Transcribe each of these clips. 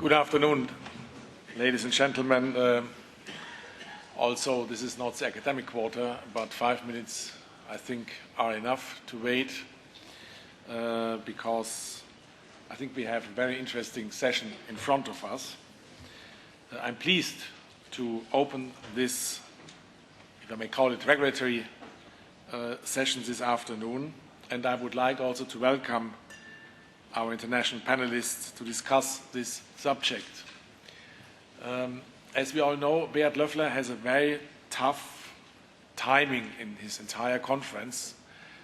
Good afternoon, ladies and gentlemen. Also, this is not the academic quarter, but 5 minutes, I think, are enough to wait because I think we have a very interesting session in front of us. I'm pleased to open this, if I may call it, regulatory session this afternoon, and I would like also to welcome our international panelists to discuss this subject. As we all know, Beat Löffler has a very tough timing in his entire conference.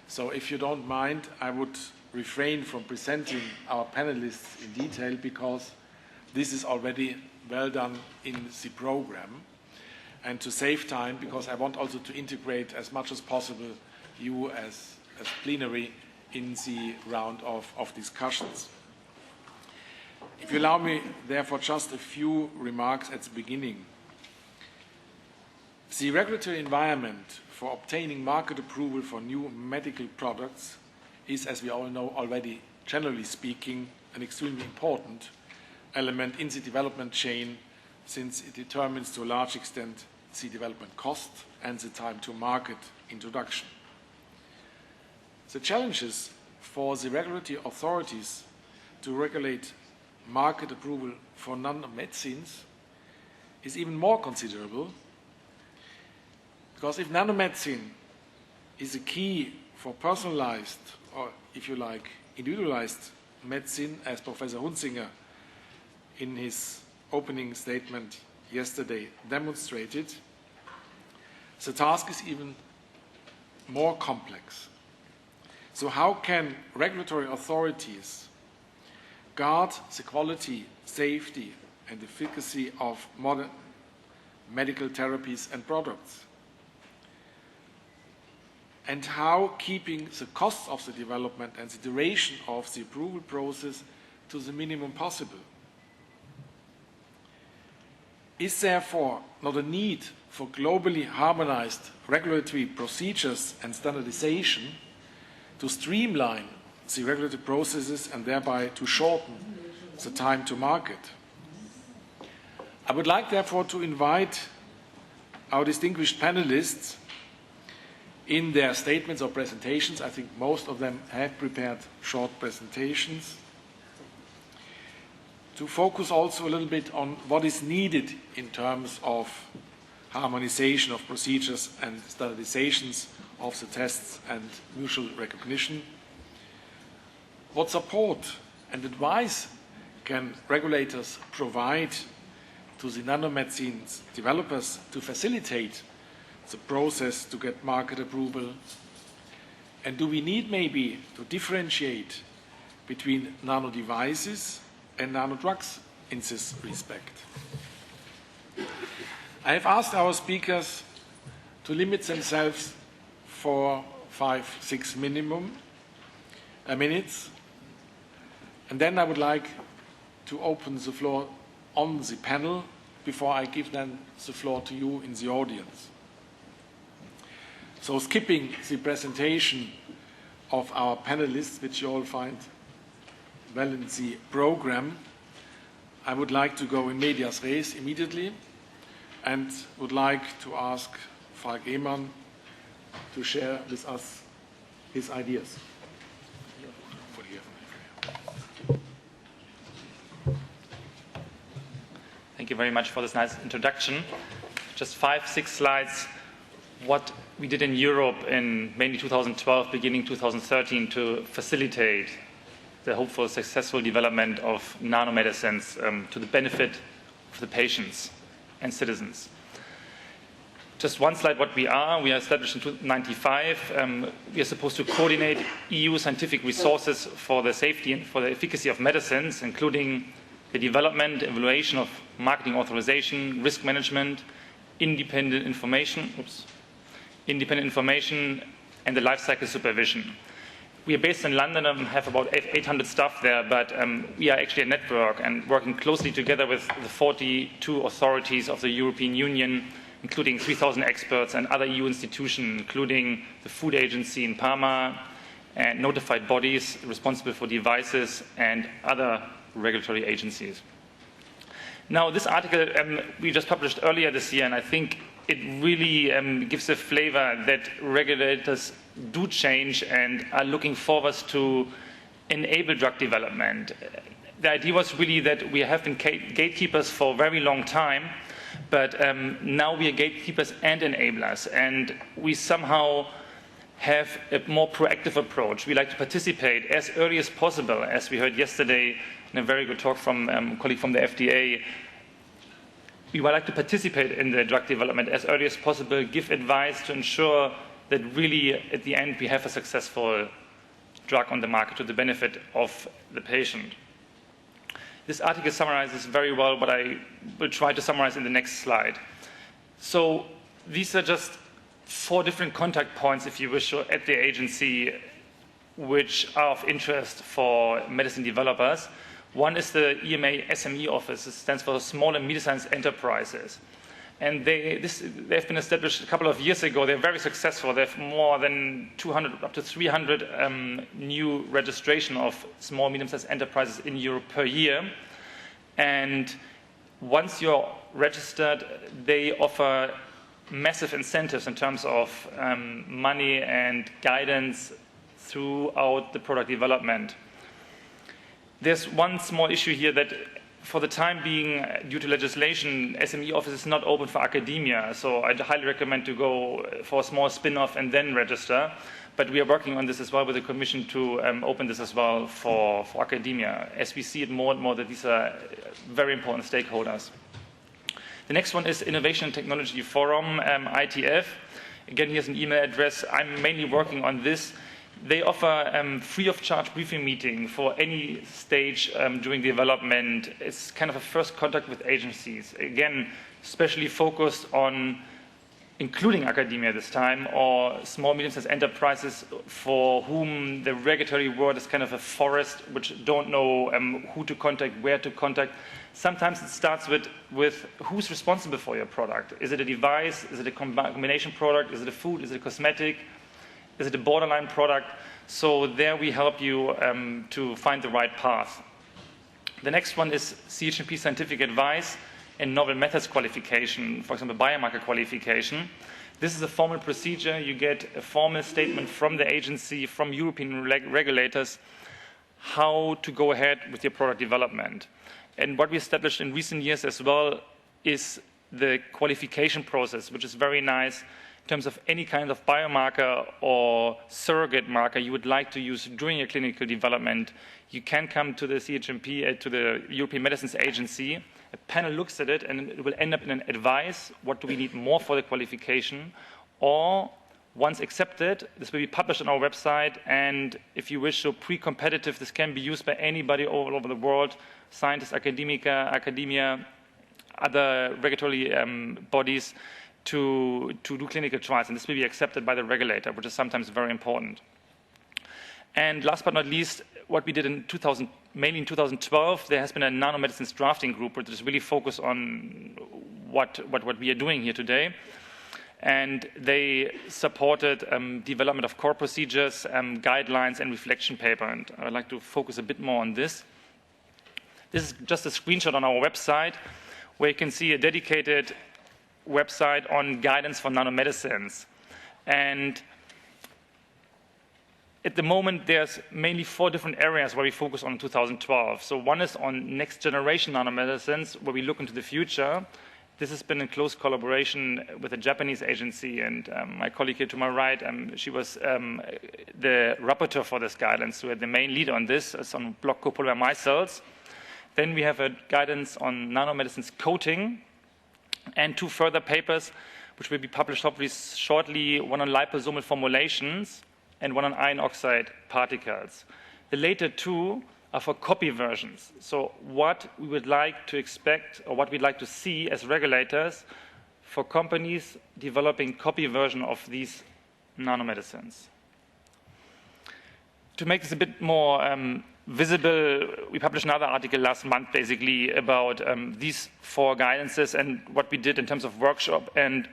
So if you don't mind, I would refrain from presenting our panelists in detail because this is already well done in the program. And to save time, because I want also to integrate as much as possible you as plenary in the round of discussions. If you allow me, therefore, just a few remarks at the beginning. The regulatory environment for obtaining market approval for new medical products is, as we all know already, generally speaking, an extremely important element in the development chain, since it determines to a large extent the development cost and the time to market introduction. The challenges for the regulatory authorities to regulate market approval for nanomedicines is even more considerable, because if nanomedicine is a key for personalized, or if you like, individualized medicine, as Professor Hunzinger in his opening statement yesterday demonstrated, the task is even more complex. So how can regulatory authorities guard the quality, safety, and efficacy of modern medical therapies and products? And how keeping the cost of the development and the duration of the approval process to the minimum possible? Is therefore not a need for globally harmonized regulatory procedures and standardization to streamline the regulatory processes and thereby to shorten the time to market? I would like, therefore, to invite our distinguished panelists in their statements or presentations. I think most of them have prepared short presentations, to focus also a little bit on what is needed in terms of harmonization of procedures and standardizations of the tests and mutual recognition. What support and advice can regulators provide to the nanomedicine developers to facilitate the process to get market approval? And do we need maybe to differentiate between nanodevices and nanodrugs in this respect? I have asked our speakers to limit themselves for 5-6 minutes. And then I would like to open the floor on the panel before I give then the floor to you in the audience. So skipping the presentation of our panelists, which you all find well in the program, I would like to go in medias res immediately and would like to ask Falk Ehmann to share with us his ideas. Thank you very much for this nice introduction. Just 5-6 slides. What we did in Europe in mainly 2012, beginning 2013, to facilitate the hopeful successful development of nanomedicines to the benefit of the patients and citizens. Just one slide what we are. We are established in 1995. We are supposed to coordinate EU scientific resources for the safety and for the efficacy of medicines, including the development, evaluation of marketing authorization, risk management, independent information, and the life cycle supervision. We are based in London and have about 800 staff there, but we are actually a network and working closely together with the 42 authorities of the European Union, including 3,000 experts and other EU institutions, including the Food Agency in Parma and notified bodies responsible for devices and other regulatory agencies. Now, this article we just published earlier this year, and I think it really gives a flavor that regulators do change and are looking forward to enable drug development. The idea was really that we have been gatekeepers for a very long time, but now we are gatekeepers and enablers, and we somehow have a more proactive approach. We like to participate as early as possible, as we heard yesterday in a very good talk from a colleague from the FDA. We would like to participate in the drug development as early as possible, give advice to ensure that really at the end we have a successful drug on the market to the benefit of the patient. This article summarizes very well what I will try to summarize in the next slide. So these are just 4 different contact points, if you wish, at the agency which are of interest for medicine developers. One is the EMA SME office. It stands for Small and Medium-Sized Enterprises. And they've been established a couple of years ago. They're very successful. They have more than 200, up to 300 new registration of small, medium-sized enterprises in Europe per year. And once you're registered, they offer massive incentives in terms of money and guidance throughout the product development. There's one small issue here that for the time being, due to legislation, SME office is not open for academia, so I'd highly recommend to go for a small spin-off and then register. But we are working on this as well with the Commission to open this as well for academia, as we see it more and more that these are very important stakeholders. The next one is Innovation and Technology Forum, ITF. Again, here's an email address. I'm mainly working on this. They offer free of charge briefing meeting for any stage during development. It's kind of a first contact with agencies. Again, especially focused on including academia this time, or small, medium-sized enterprises for whom the regulatory world is kind of a forest, which don't know who to contact, where to contact. Sometimes it starts with who's responsible for your product. Is it a device? Is it a combination product? Is it a food? Is it a cosmetic? Is it a borderline product? So there we help you to find the right path. The next one is CHMP scientific advice and novel methods qualification, for example, biomarker qualification. This is a formal procedure. You get a formal statement from the agency, from European regulators, how to go ahead with your product development. And what we established in recent years as well is the qualification process, which is very nice in terms of any kind of biomarker or surrogate marker you would like to use during your clinical development. You can come to the CHMP, to the European Medicines Agency. A panel looks at it, and it will end up in an advice. What do we need more for the qualification? Or, once accepted, this will be published on our website, and if you wish, so pre-competitive, this can be used by anybody all over the world, scientists, academia, other regulatory bodies, to do clinical trials, and this will be accepted by the regulator, which is sometimes very important. And last but not least, what we did in mainly in 2012, there has been a nanomedicines drafting group, which is really focused on what we are doing here today. And they supported development of core procedures, guidelines, and reflection paper. And I'd like to focus a bit more on this. This is just a screenshot on our website, where you can see a dedicated website on guidance for nanomedicines. And at the moment, there's mainly 4 different areas where we focus on in 2012. So one is on next generation nanomedicines, where we look into the future. This has been in close collaboration with a Japanese agency, and my colleague here to my right, she was the rapporteur for this guidance, so we had the main lead on this. It's on block copolymer micelle cells. Then we have a guidance on nanomedicines coating, and 2 further papers, which will be published hopefully shortly, one on liposomal formulations and one on iron oxide particles. The later 2 are for copy versions. So what we would like to expect, or what we'd like to see as regulators for companies developing copy version of these nanomedicines. To make this a bit more visible, we published another article last month basically about these 4 guidances and what we did in terms of workshop and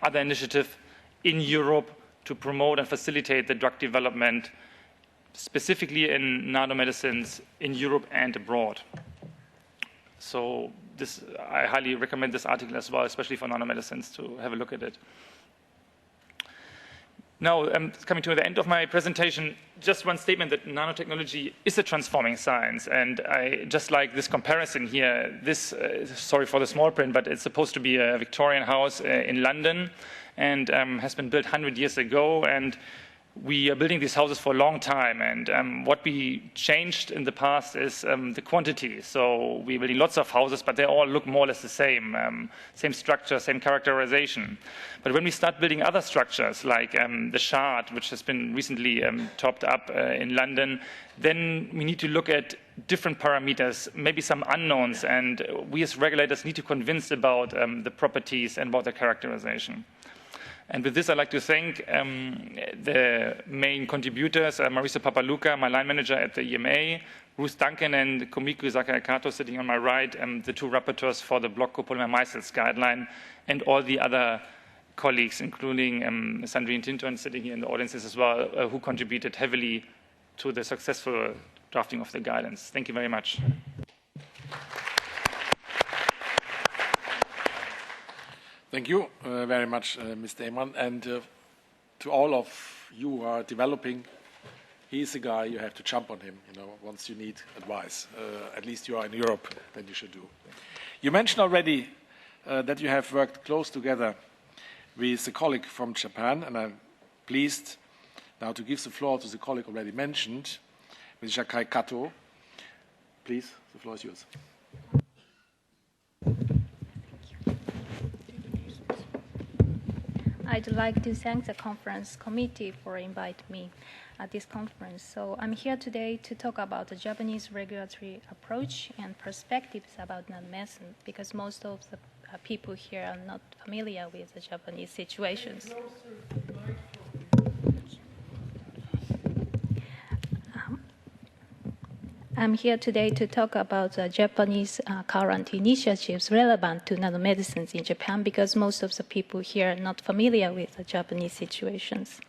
other initiative in Europe to promote and facilitate the drug development, specifically in nanomedicines in Europe and abroad. So I highly recommend this article as well, especially for nanomedicines, to have a look at it. Now, coming to the end of my presentation, just one statement that nanotechnology is a transforming science. And I just like this comparison here. This, sorry for the small print, but it's supposed to be a Victorian house in London and has been built 100 years ago. And we are building these houses for a long time, and what we changed in the past is the quantity. So we're building lots of houses, but they all look more or less the same, same structure, same characterization. But when we start building other structures, like the Shard, which has been recently topped up in London, then we need to look at different parameters, maybe some unknowns, and we as regulators need to convince about the properties and about the characterization. And with this, I'd like to thank the main contributors, Marisa Papaluca, my line manager at the EMA, Ruth Duncan and Kumiko Sakai-Kato sitting on my right, the two rapporteurs for the block copolymer micelles guideline, and all the other colleagues, including Sandrine Tinton sitting here in the audiences as well, who contributed heavily to the successful drafting of the guidance. Thank you very much. Thank you very much, Mr. Ehmann. And to all of you who are developing, he's a guy you have to jump on him, once you need advice. At least you are in Europe, then you should do. You mentioned already that you have worked close together with a colleague from Japan, and I'm pleased now to give the floor to the colleague already mentioned, Ms. Sakai-Kato. Please, the floor is yours. I'd like to thank the conference committee for inviting me at this conference. So I'm here today to talk about the Japanese regulatory approach and perspectives about nanomedicine, because most of the people here are not familiar with the Japanese situations. I'm here today to talk about the Japanese current initiatives relevant to nanomedicines in Japan, because most of the people here are not familiar with the Japanese situations.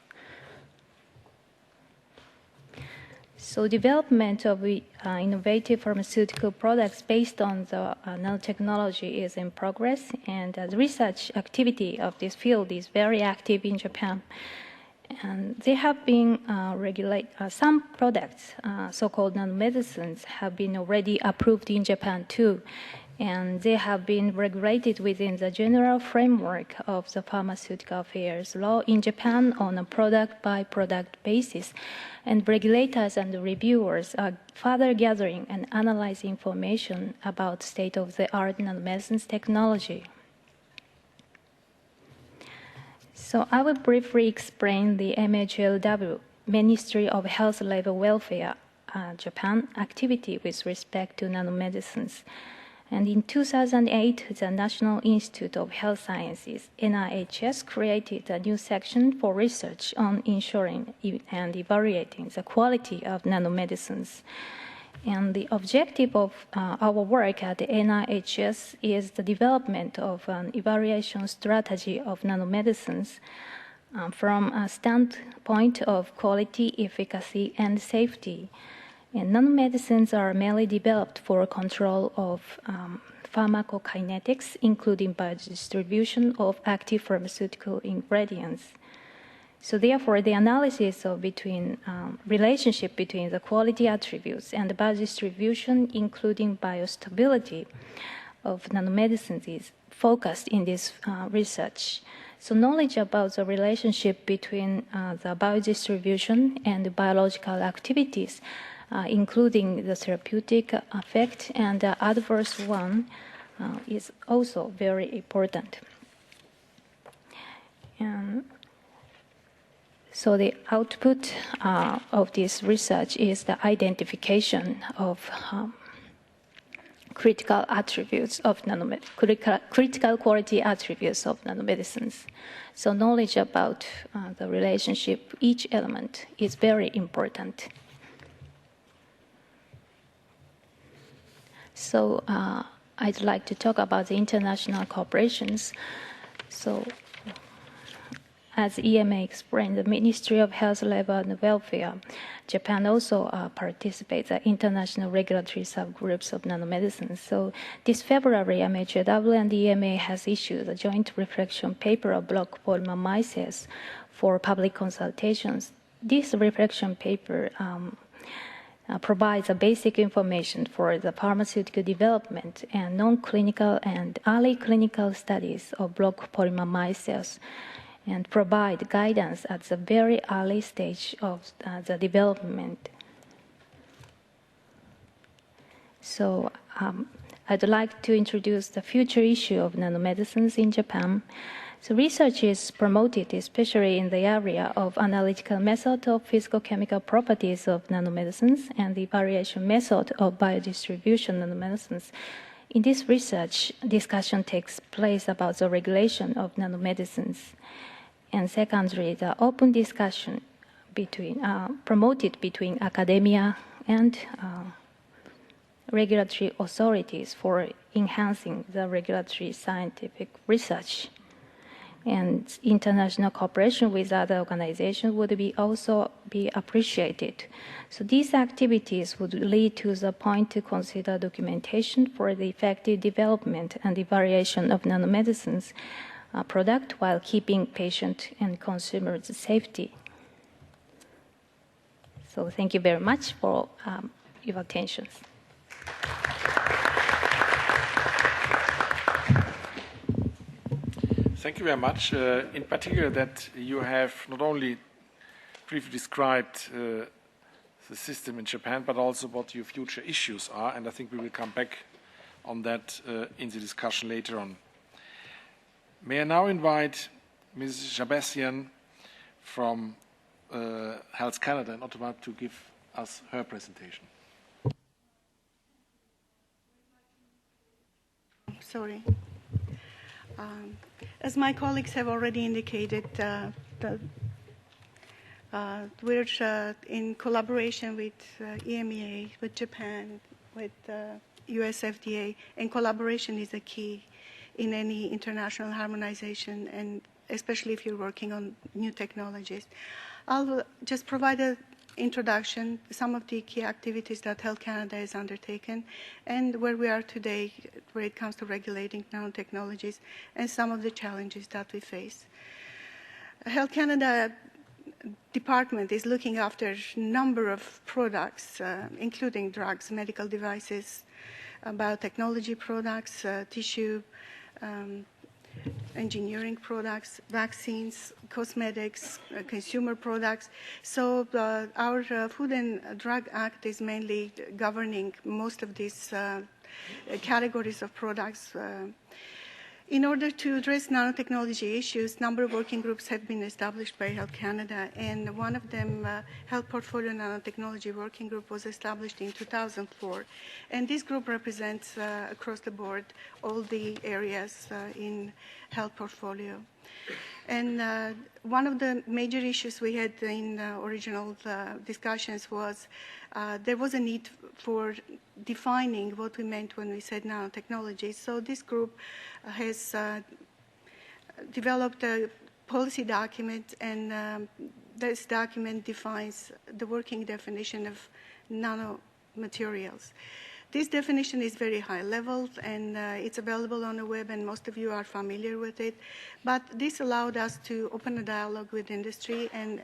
So development of innovative pharmaceutical products based on the nanotechnology is in progress, and the research activity of this field is very active in Japan. And they have been some products, so-called nanomedicines, have been already approved in Japan too. And they have been regulated within the general framework of the pharmaceutical affairs law in Japan on a product-by-product basis. And regulators and reviewers are further gathering and analyzing information about state-of-the-art nanomedicines technology. So I will briefly explain the MHLW, Ministry of Health Labor Welfare, Japan activity with respect to nanomedicines. And in 2008, the National Institute of Health Sciences, NIHS, created a new section for research on ensuring and evaluating the quality of nanomedicines. And the objective of our work at the NIHS is the development of an evaluation strategy of nanomedicines from a standpoint of quality, efficacy, and safety. And nanomedicines are mainly developed for control of pharmacokinetics, including biodistribution of active pharmaceutical ingredients. So therefore, the analysis of relationship between the quality attributes and the biodistribution, including biostability of nanomedicines, is focused in this research. So knowledge about the relationship between the biodistribution and the biological activities, including the therapeutic effect and the adverse one, is also very important. So the output of this research is the identification of critical attributes of critical quality attributes of nanomedicines. So knowledge about the relationship, each element, is very important. So I'd like to talk about the international cooperations. So as EMA explained, the Ministry of Health, Labor and Welfare, Japan also participates in international regulatory subgroups of nanomedicine. So this February, MHLW and EMA has issued a joint reflection paper of block polymer mices for public consultations. This reflection paper provides a basic information for the pharmaceutical development and non-clinical and early clinical studies of block polymer micelles, and provide guidance at the very early stage of the development. So I'd like to introduce the future issue of nanomedicines in Japan. So research is promoted, especially in the area of analytical method of physicochemical properties of nanomedicines and the evaluation method of biodistribution nanomedicines. In this research, discussion takes place about the regulation of nanomedicines. And secondly, the open discussion promoted between academia and regulatory authorities for enhancing the regulatory scientific research. And international cooperation with other organizations would also be appreciated. So these activities would lead to the point to consider documentation for the effective development and evaluation of nanomedicines product while keeping patient and consumers' safety. So thank you very much for your attention. Thank you very much. In particular, that you have not only briefly described the system in Japan, but also what your future issues are, and I think we will come back on that in the discussion later on. May I now invite Ms. Shahbazian from Health Canada in Ottawa to give us her presentation. Sorry. As my colleagues have already indicated, we're in collaboration with EMEA, with Japan, with US FDA, and collaboration is a key in any international harmonization, and especially if you're working on new technologies. I'll just provide an introduction, some of the key activities that Health Canada has undertaken, and where we are today when it comes to regulating nanotechnologies, and some of the challenges that we face. Health Canada department is looking after a number of products, including drugs, medical devices, biotechnology products, tissue, engineering products, vaccines, cosmetics, consumer products. So our Food and Drug Act is mainly governing most of these categories of products. In order to address nanotechnology issues, a number of working groups have been established by Health Canada, and one of them, Health Portfolio Nanotechnology Working Group, was established in 2004. And this group represents, across the board, all the areas in health portfolio. And one of the major issues we had in original discussions was there was a need for defining what we meant when we said nanotechnology. So this group has developed a policy document, and this document defines the working definition of nanomaterials. This definition is very high level, and it's available on the web, and most of you are familiar with it. But this allowed us to open a dialogue with industry and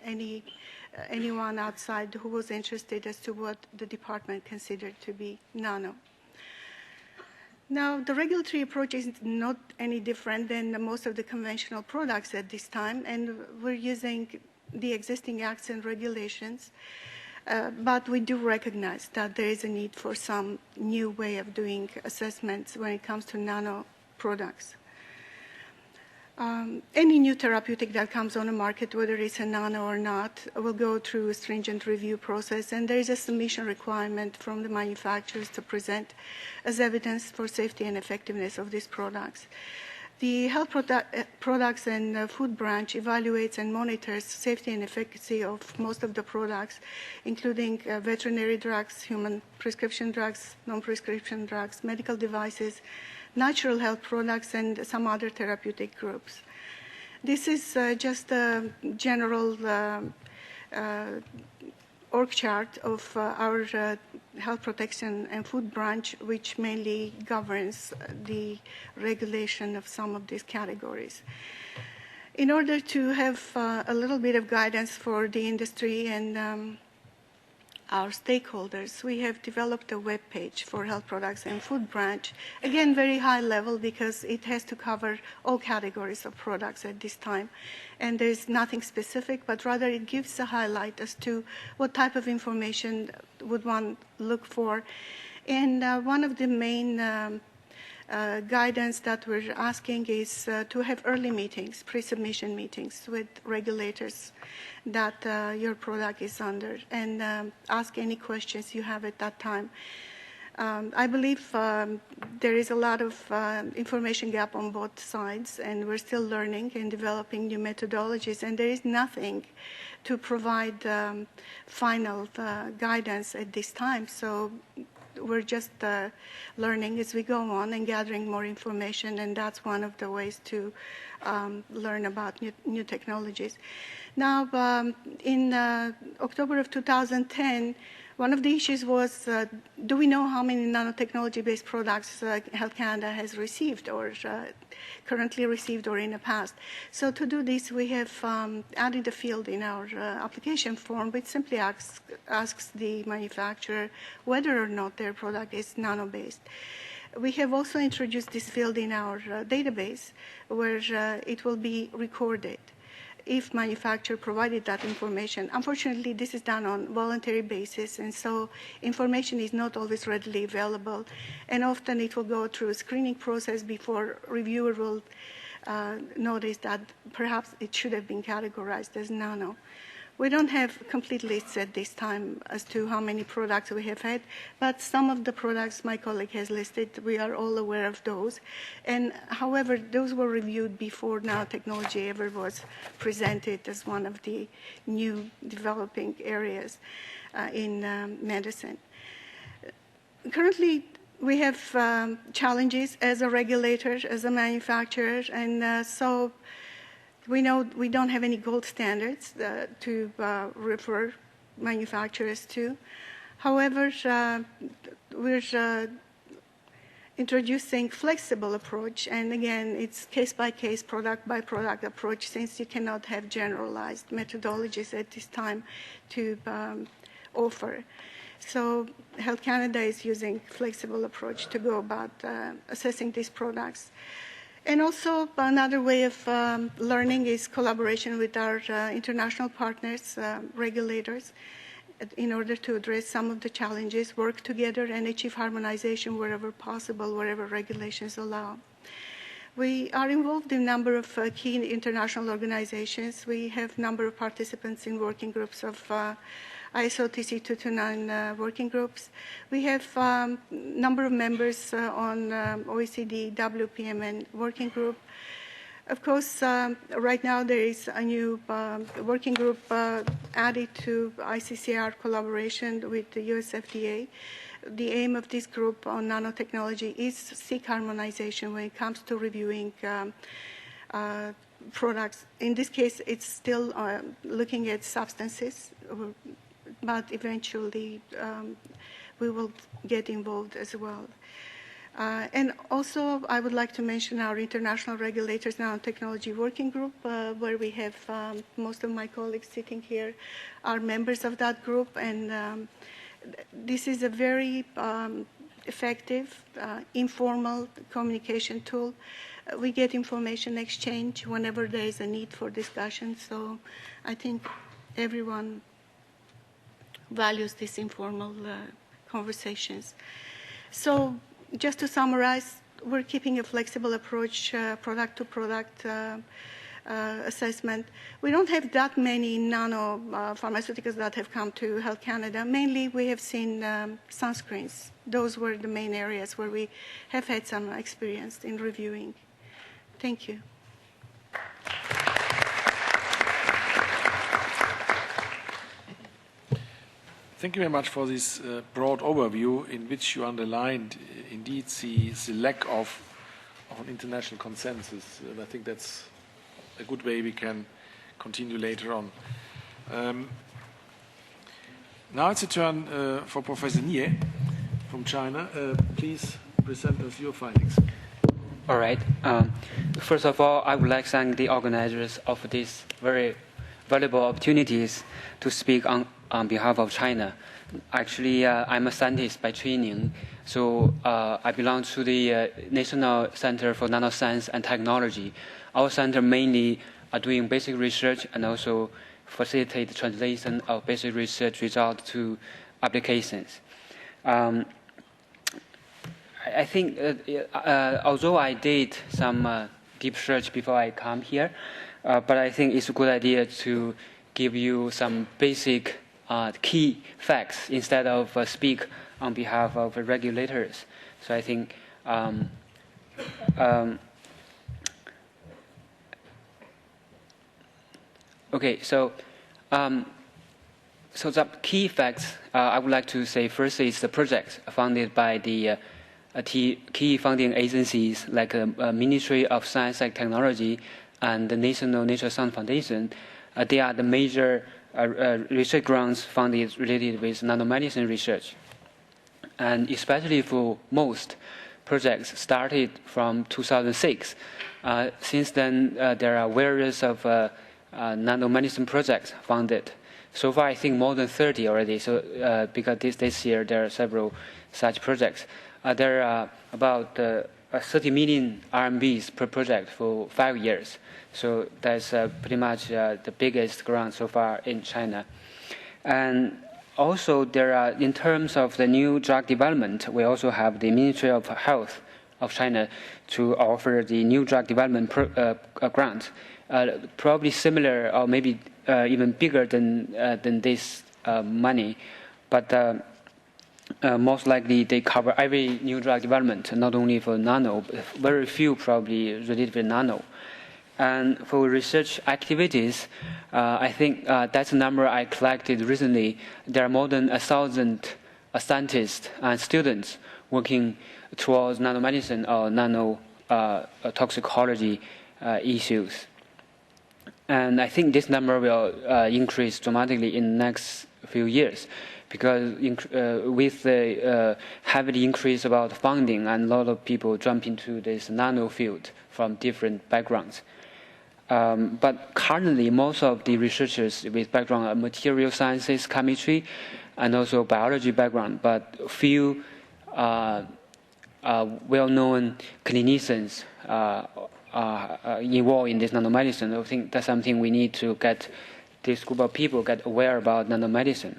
anyone outside who was interested as to what the department considered to be nano. Now, the regulatory approach is not any different than most of the conventional products at this time, and we're using the existing acts and regulations. But we do recognize that there is a need for some new way of doing assessments when it comes to nano products. Any new therapeutic that comes on the market, whether it's a nano or not, will go through a stringent review process, and there is a submission requirement from the manufacturers to present as evidence for safety and effectiveness of these products. The health products and food branch evaluates and monitors safety and efficacy of most of the products, including veterinary drugs, human prescription drugs, non-prescription drugs, medical devices, natural health products, and some other therapeutic groups. This is just a general org chart of our health protection and food branch, which mainly governs the regulation of some of these categories. In order to have a little bit of guidance for the industry and our stakeholders, we have developed a web page for health products and food branch. Again, very high level because it has to cover all categories of products at this time. And there's nothing specific, but rather it gives a highlight as to what type of information would one look for. And one of the main guidance that we're asking is to have early meetings, pre-submission meetings with regulators that your product is under, and ask any questions you have at that time. I believe there is a lot of information gap on both sides, and we're still learning and developing new methodologies, and there is nothing to provide final guidance at this time. So we're just learning as we go on and gathering more information, and that's one of the ways to learn about new technologies. Now, in October of 2010, one of the issues was, do we know how many nanotechnology-based products Health Canada has received or currently received or in the past? So to do this, we have added a field in our application form which simply asks the manufacturer whether or not their product is nano-based. We have also introduced this field in our database where it will be recorded if manufacturer provided that information. Unfortunately, this is done on voluntary basis, and so information is not always readily available, and often it will go through a screening process before reviewer will notice that perhaps it should have been categorized as nano. We don't have complete lists at this time as to how many products we have had, but some of the products my colleague has listed, we are all aware of those. And however, those were reviewed before nanotechnology ever was presented as one of the new developing areas in medicine. Currently, we have challenges as a regulator, as a manufacturer, and so we know we don't have any gold standards to refer manufacturers to. However, we're introducing flexible approach, and again, it's case-by-case, product-by-product approach, since you cannot have generalized methodologies at this time to offer. So Health Canada is using flexible approach to go about assessing these products. And also another way of learning is collaboration with our international partners, regulators, in order to address some of the challenges, work together and achieve harmonization wherever possible, wherever regulations allow. We are involved in a number of key international organizations. We have a number of participants in working groups of ISO TC 229 working groups. We have a number of members on OECD WPMN working group. Of course, right now there is a new working group added to ICCR collaboration with the US FDA. The aim of this group on nanotechnology is to seek harmonization when it comes to reviewing products. In this case, it's still looking at substances, but eventually we will get involved as well. And also, I would like to mention our International Regulators Nanotechnology Working Group, where we have most of my colleagues sitting here are members of that group, and this is a very effective, informal communication tool. We get information exchange whenever there is a need for discussion, so I think everyone values these informal conversations. So just to summarize, we're keeping a flexible approach, product-to-product assessment. We don't have that many nano pharmaceuticals that have come to Health Canada. Mainly, we have seen sunscreens. Those were the main areas where we have had some experience in reviewing. Thank you. Thank you very much for this broad overview in which you underlined indeed the lack of an international consensus. And I think that's a good way we can continue later on. Now it's a turn for Professor Nie from China. Please present us your findings. All right. First of all, I would like to thank the organizers of these very valuable opportunities to speak on behalf of China. Actually, I'm a scientist by training, so I belong to the National Center for Nanoscience and Technology. Our center mainly are doing basic research and also facilitate the translation of basic research results to applications. I think, although I did some deep research before I come here, but I think it's a good idea to give you some basic key facts instead of speak on behalf of regulators. So I think okay, so the key facts I would like to say first is the project funded by the key funding agencies like the Ministry of Science and Technology and the National Nature Science Foundation. They are the major research grants funded related with nanomedicine research. And especially for most projects started from 2006. Since then, there are various of nanomedicine projects funded. So far, I think more than 30 already. So because this year there are several such projects. There are about 30 million RMBs per project for 5 years. So that's pretty much the biggest grant so far in China. And also, there are, in terms of the new drug development, we also have the Ministry of Health of China to offer the new drug development grant, probably similar or maybe even bigger than this money, but most likely they cover every new drug development, not only for nano, but very few probably related with nano. And for research activities, I think that's a number I collected recently. There are more than 1,000 scientists and students working towards nanomedicine or nanotoxicology issues. And I think this number will increase dramatically in the next few years because with the heavy increase about funding and a lot of people jump into this nano field from different backgrounds. But currently, most of the researchers with background are material sciences, chemistry, and also biology background, but few well-known clinicians involved in this nanomedicine. I think that's something we need to get this group of people get aware about nanomedicine.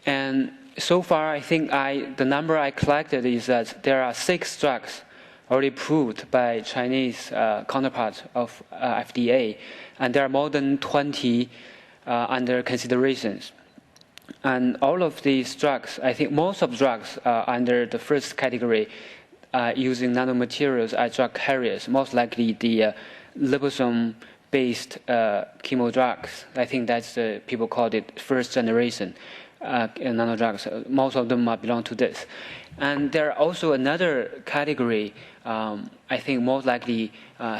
And so far, I think the number I collected is that there are 6 drugs already approved by Chinese counterparts of FDA, and there are more than 20 under considerations. And all of these drugs, I think most of drugs are under the first category, using nanomaterials as drug carriers, most likely the liposome-based chemo drugs. I think that's people call it first generation nanodrugs. Most of them belong to this. And there are also another category, I think most likely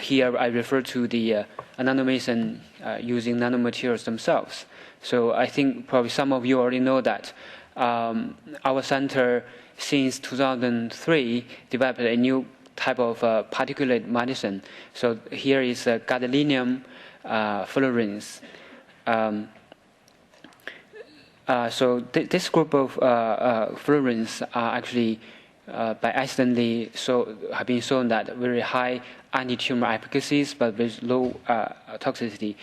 here I refer to the nanomedicine using nanomaterials themselves. So I think probably some of you already know that our center since 2003 developed a new type of particulate medicine. So here is gadolinium fullerenes. So this group of fullerenes are actually by accidentally have been shown that very high anti-tumor efficacies but with low toxicity.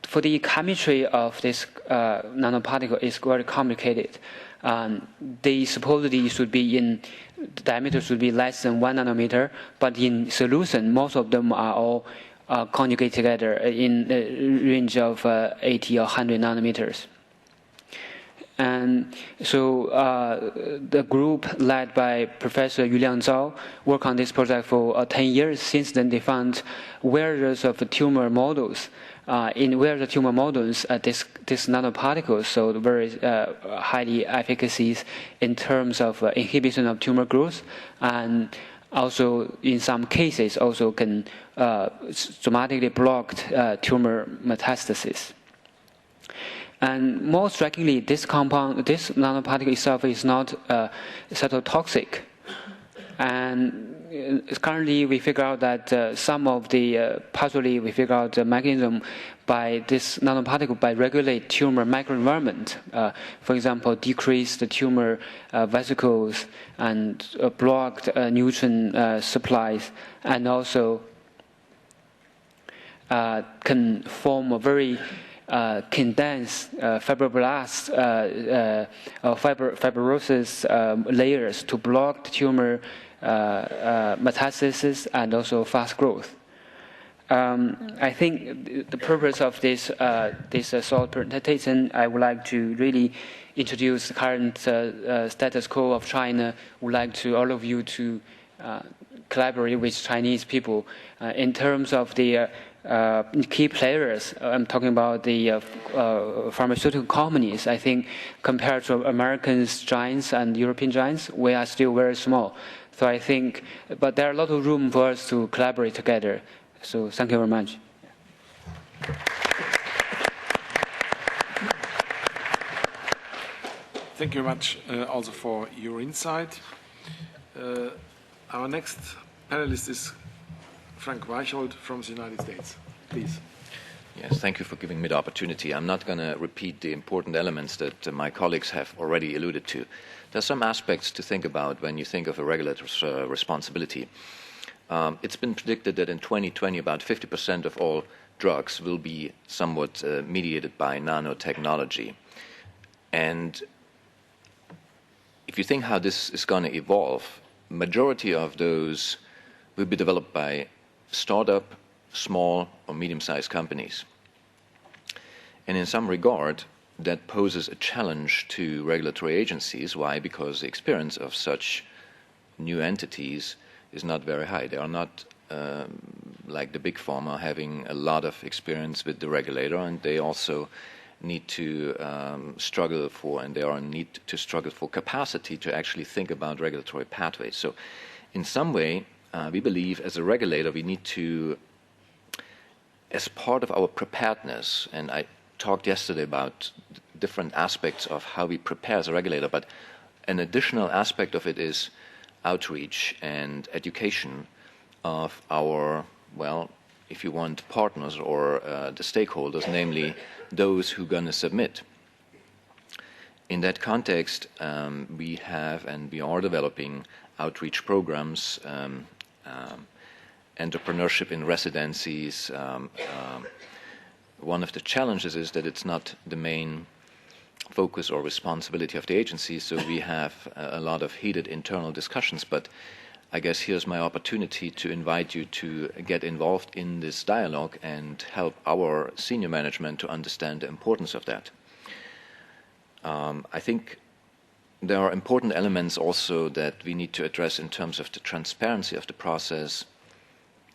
For the chemistry of this nanoparticle is very complicated. They supposedly should be the diameter should be less than 1 nanometer, but in solution, most of them are all conjugate together in the range of 80 or 100 nanometers. And so the group led by Professor Yuliang Zhao worked on this project for 10 years. Since then, they found various of tumor models. In various tumor models, this nanoparticles showed very highly efficacies in terms of inhibition of tumor growth and also in some cases also can dramatically block tumor metastasis. And more strikingly, this nanoparticle itself is not cytotoxic. And currently, we figure out that some of the partially we figure out the mechanism by this nanoparticle by regulate tumor microenvironment. For example, decrease the tumor vesicles and block nutrient supplies, and also can form a very condensed fibroblast fibrosis layers to block the tumor metastasis and also fast growth. I think the purpose of this short presentation, I would like to really introduce the current status quo of China. Would like to all of you to collaborate with Chinese people in terms of the key players. I'm talking about the pharmaceutical companies. I think compared to American giants and European giants, we are still very small. So I think, but there are a lot of room for us to collaborate together. So thank you very much. Thank you very much also for your insight. Our next panelist is Frank Weichold from the United States. Please. Yes, thank you for giving me the opportunity. I'm not going to repeat the important elements that my colleagues have already alluded to. There are some aspects to think about when you think of a regulator's responsibility. It's been predicted that in 2020, about 50% of all drugs will be somewhat mediated by nanotechnology. And if you think how this is going to evolve, majority of those will be developed by startup, small or medium-sized companies. And in some regard, that poses a challenge to regulatory agencies. Why? Because the experience of such new entities is not very high. They are not like the big pharma having a lot of experience with the regulator, and they also need to struggle for, and they are in need to struggle for capacity to actually think about regulatory pathways. So in some way, we believe as a regulator we need to, as part of our preparedness, and I talked yesterday about different aspects of how we prepare as a regulator, but an additional aspect of it is outreach and education of our, well, if you want, partners or the stakeholders, namely those who are going to submit. In that context, we have and we are developing outreach programs, entrepreneurship in residencies. One of the challenges is that it's not the main focus or responsibility of the agency, so we have a lot of heated internal discussions, but I guess here's my opportunity to invite you to get involved in this dialogue and help our senior management to understand the importance of that. I think there are important elements also that we need to address in terms of the transparency of the process,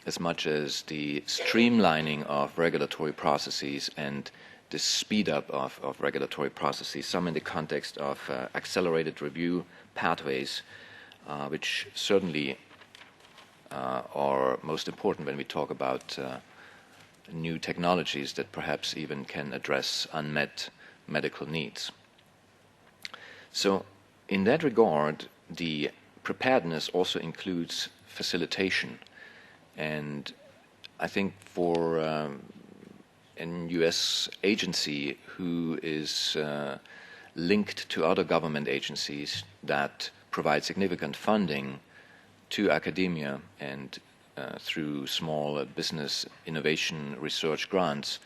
as much as the streamlining of regulatory processes and the speed up of regulatory processes, some in the context of accelerated review pathways, which certainly are most important when we talk about new technologies that perhaps even can address unmet medical needs. So in that regard, the preparedness also includes facilitation. And I think for an U.S. agency who is linked to other government agencies that provide significant funding to academia and through small business innovation research grants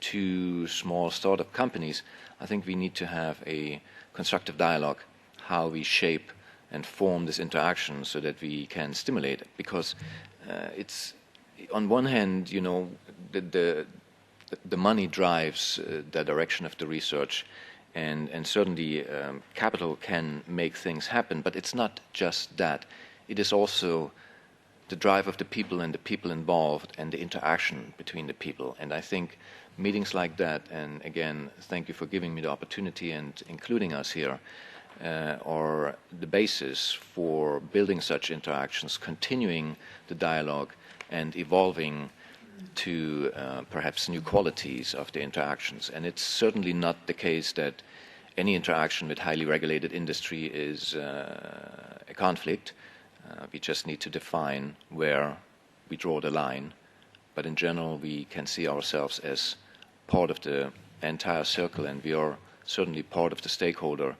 to small startup companies, I think we need to have a constructive dialogue how we shape and form this interaction so that we can stimulate it. Because it's, on one hand, you know, the money drives the direction of the research, and certainly capital can make things happen, but it's not just that. It is also the drive of the people and the people involved and the interaction between the people. And I think meetings like that, and again, thank you for giving me the opportunity and including us here, or the basis for building such interactions, continuing the dialogue and evolving to perhaps new qualities of the interactions. And it's certainly not the case that any interaction with highly regulated industry is a conflict. We just need to define where we draw the line. But in general, we can see ourselves as part of the entire circle, and we are certainly part of the stakeholder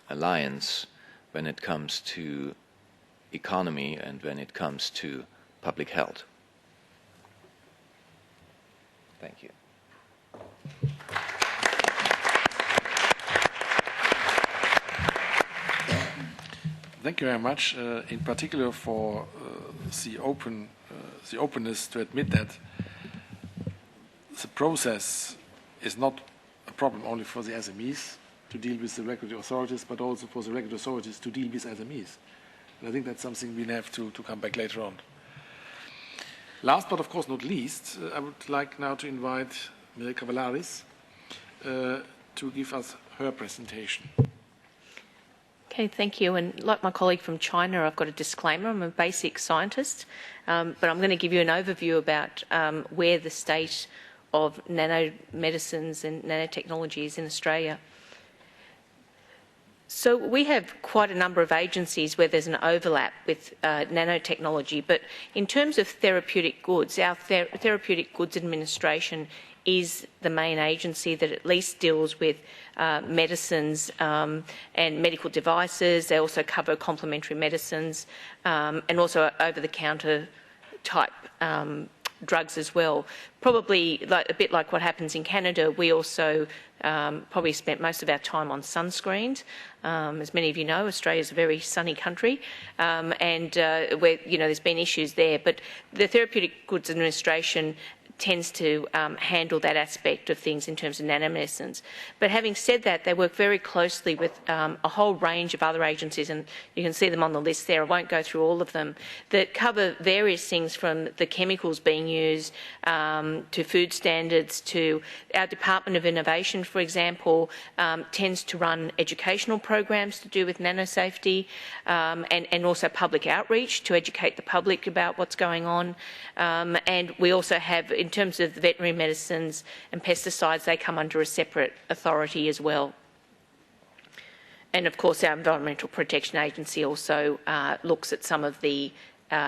alliance when it comes to economy and when it comes to public health. Thank you. Thank you very much, in particular for the openness to admit that the process is not a problem only for the SMEs to deal with the regulatory authorities, but also for the regulatory authorities to deal with SMEs. And I think that's something we have to come back later on. Last but of course not least, I would like now to invite Mirka Valaris to give us her presentation. Okay, thank you. And like my colleague from China, I've got a disclaimer. I'm a basic scientist, but I'm going to give you an overview about where the state of nanomedicines and nanotechnology is in Australia. So we have quite a number of agencies where there's an overlap with nanotechnology, but in terms of therapeutic goods, our Therapeutic Goods Administration is the main agency that at least deals with medicines and medical devices. They also cover complementary medicines and also over-the-counter type drugs as well. Probably a bit like what happens in Canada, we also probably spent most of our time on sunscreens. As many of you know, Australia is a very sunny country, and where there's been issues there. But the Therapeutic Goods Administration tends to handle that aspect of things in terms of nanomedicines. But having said that, they work very closely with a whole range of other agencies, and you can see them on the list there. I won't go through all of them, that cover various things from the chemicals being used to food standards to our Department of Innovation, for example, tends to run educational programs to do with nanosafety and also public outreach to educate the public about what's going on. And we also have, in terms of the veterinary medicines and pesticides, they come under a separate authority as well. And of course, our Environmental Protection Agency also looks at some of the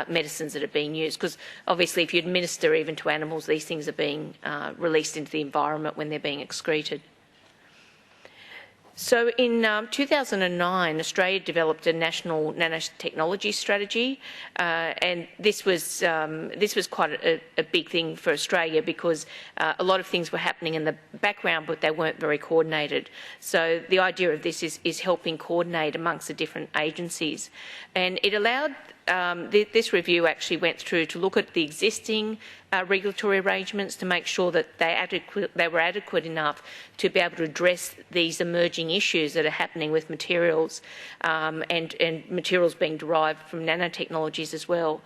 medicines that are being used, because obviously if you administer even to animals, these things are being released into the environment when they're being excreted. So in 2009, Australia developed a national nanotechnology strategy, and this was quite a big thing for Australia, because a lot of things were happening in the background, but they weren't very coordinated. So the idea of this is helping coordinate amongst the different agencies, and it allowed. This review actually went through to look at the existing regulatory arrangements to make sure that they were adequate enough to be able to address these emerging issues that are happening with materials and materials being derived from nanotechnologies as well.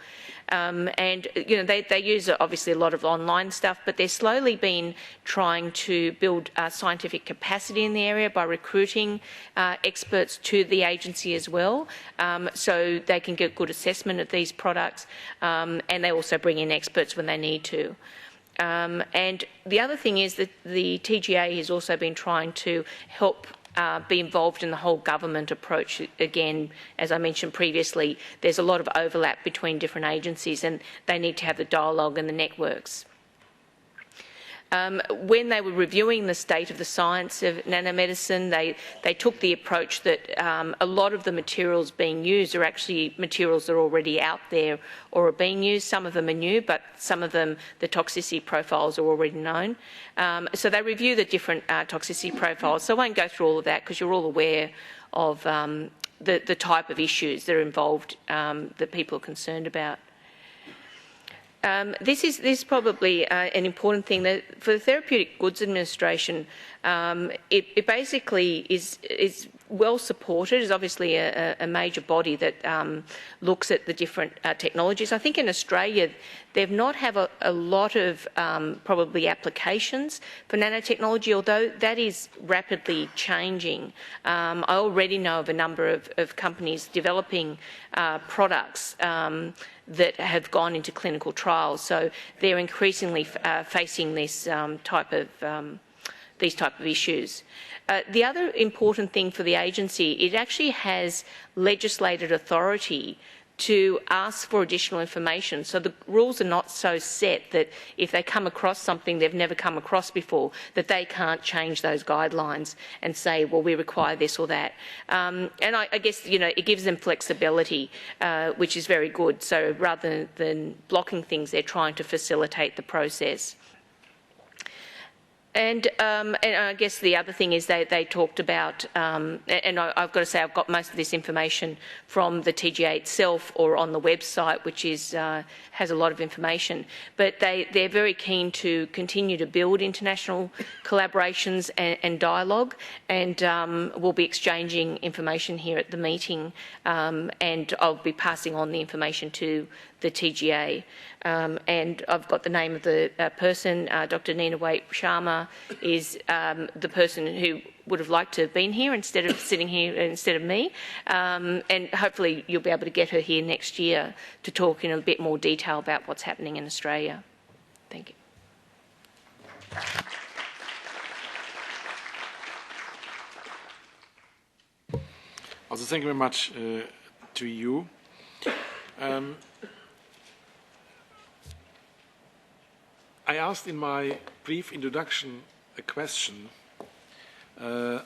And they use obviously a lot of online stuff, but they're slowly been trying to build scientific capacity in the area by recruiting experts to the agency as well, so they can get good assessment of these products, and they also bring in experts when they need to. And the other thing is that the TGA has also been trying to help be involved in the whole government approach. Again, as I mentioned previously, there's a lot of overlap between different agencies, and they need to have the dialogue and the networks. When they were reviewing the state of the science of nanomedicine, they took the approach that a lot of the materials being used are actually materials that are already out there or are being used. Some of them are new, but some of them, the toxicity profiles are already known. So they review the different toxicity profiles. So I won't go through all of that, because you're all aware of the type of issues that are involved that people are concerned about. This is probably an important thing. That for the Therapeutic Goods Administration, It basically is well supported. It's obviously a major body that looks at the different technologies. I think in Australia they've not have a lot of probably applications for nanotechnology, although that is rapidly changing. I already know of a number of companies developing products that have gone into clinical trials, so they're increasingly facing this type of these type of issues. The other important thing for the agency, it actually has legislated authority to ask for additional information. So the rules are not so set that if they come across something they've never come across before, that they can't change those guidelines and say, well, we require this or that. And I guess, you know, it gives them flexibility, which is very good. So rather than blocking things, they're trying to facilitate the process. And I guess the other thing is they talked about, and I've got to say I've got most of this information from the TGA itself or on the website, which is has a lot of information. But they're very keen to continue to build international collaborations and dialogue, and we'll be exchanging information here at the meeting, and I'll be passing on the information to the TGA. And I've got the name of the person, Dr. Nina Waite Sharma is the person who would have liked to have been here instead of sitting here instead of me. And hopefully you'll be able to get her here next year to talk in a bit more detail about what's happening in Australia. Thank you. Also, thank you very much to you. I asked in my brief introduction a question, and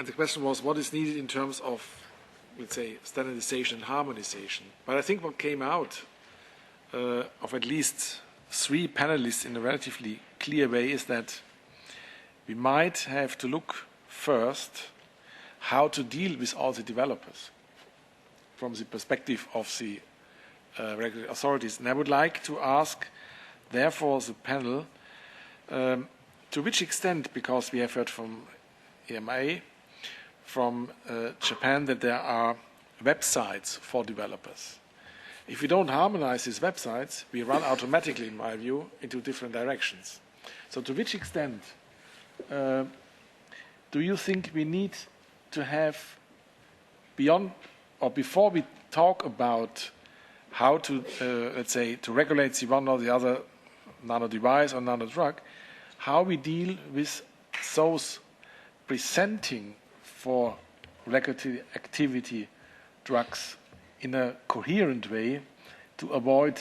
the question was what is needed in terms of, let's say, standardization and harmonization. But I think what came out of at least 3 panelists in a relatively clear way is that we might have to look first how to deal with all the developers from the perspective of the regulatory authorities. And I would like to ask, therefore, the panel, to which extent, because we have heard from EMA, from Japan, that there are websites for developers. If we don't harmonize these websites, we run automatically, in my view, into different directions. So to which extent do you think we need to have, beyond or before we talk about how to, let's say, to regulate the one or the other nano device or nano drug, how we deal with those presenting for regulatory activity drugs in a coherent way to avoid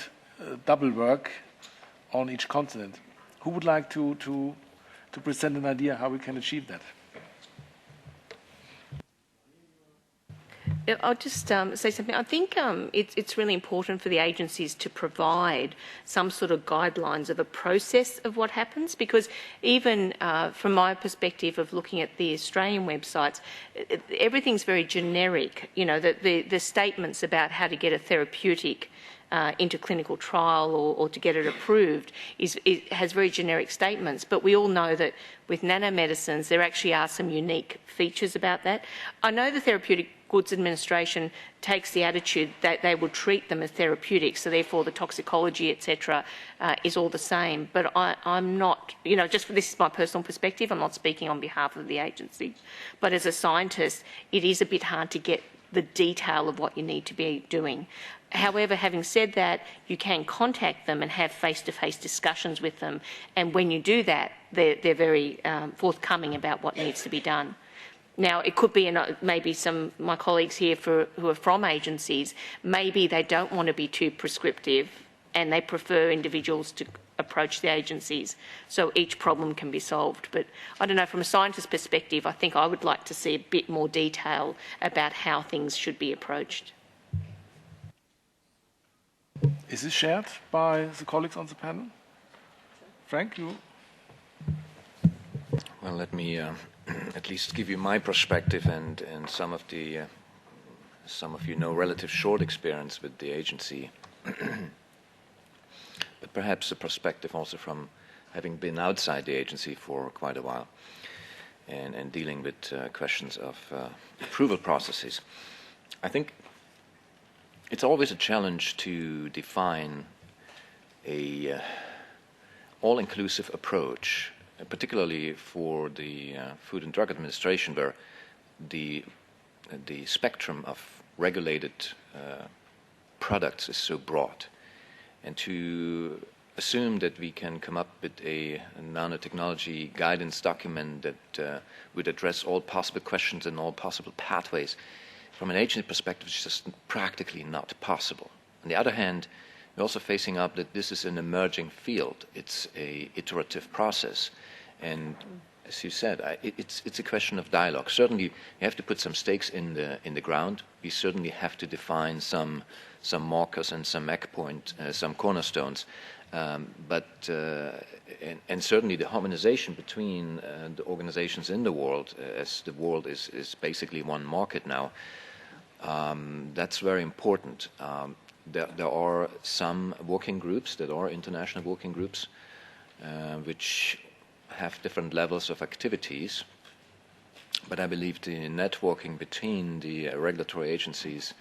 double work on each continent? Who would like to present an idea how we can achieve that? I'll just say something. I think it's really important for the agencies to provide some sort of guidelines of a process of what happens, because even from my perspective of looking at the Australian websites, everything's very generic. You know, the statements about how to get a therapeutic into clinical trial or to get it approved it has very generic statements. But we all know that with nanomedicines, there actually are some unique features about that. I know the Therapeutic Goods Administration takes the attitude that they will treat them as therapeutics, so therefore the toxicology, etc., is all the same. But I'm not, you know, just this is my personal perspective, I'm not speaking on behalf of the agency. But as a scientist, it is a bit hard to get the detail of what you need to be doing. However, having said that, you can contact them and have face-to-face discussions with them, and when you do that, they're very forthcoming about what needs to be done. Now, it could be, maybe some of my colleagues here who are from agencies, maybe they don't want to be too prescriptive and they prefer individuals to approach the agencies, so each problem can be solved. But I don't know, from a scientist's perspective, I think I would like to see a bit more detail about how things should be approached. Is this shared by the colleagues on the panel? Frank, you? Well, let me at least give you my perspective and some of you know relative short experience with the agency, but perhaps a perspective also from having been outside the agency for quite a while and dealing with questions of approval processes. I think it's always a challenge to define a all-inclusive approach, particularly for the Food and Drug Administration, where the spectrum of regulated products is so broad. And to assume that we can come up with a nanotechnology guidance document that would address all possible questions and all possible pathways, from an agency perspective, it's just practically not possible. On the other hand, we're also facing up that this is an emerging field. It's a iterative process. And as you said, it's a question of dialogue. Certainly, you have to put some stakes in the ground. We certainly have to define some markers and some some cornerstones. And certainly the harmonization between the organizations in the world, as the world is basically one market now, that's very important. There are some working groups that are international working groups, which have different levels of activities. But I believe the networking between the regulatory agencies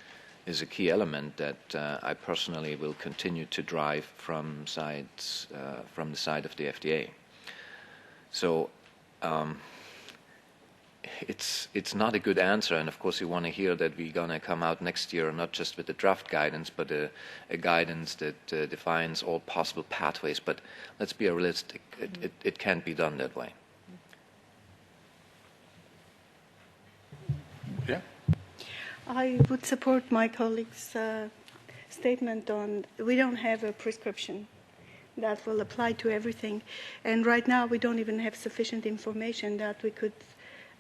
is a key element that I personally will continue to drive from the side of the FDA. So it's not a good answer, and of course you want to hear that we're going to come out next year not just with a draft guidance, but a guidance that defines all possible pathways. But let's be realistic; it can't be done that way. Yeah. I would support my colleague's statement on we don't have a prescription that will apply to everything. And right now we don't even have sufficient information that we could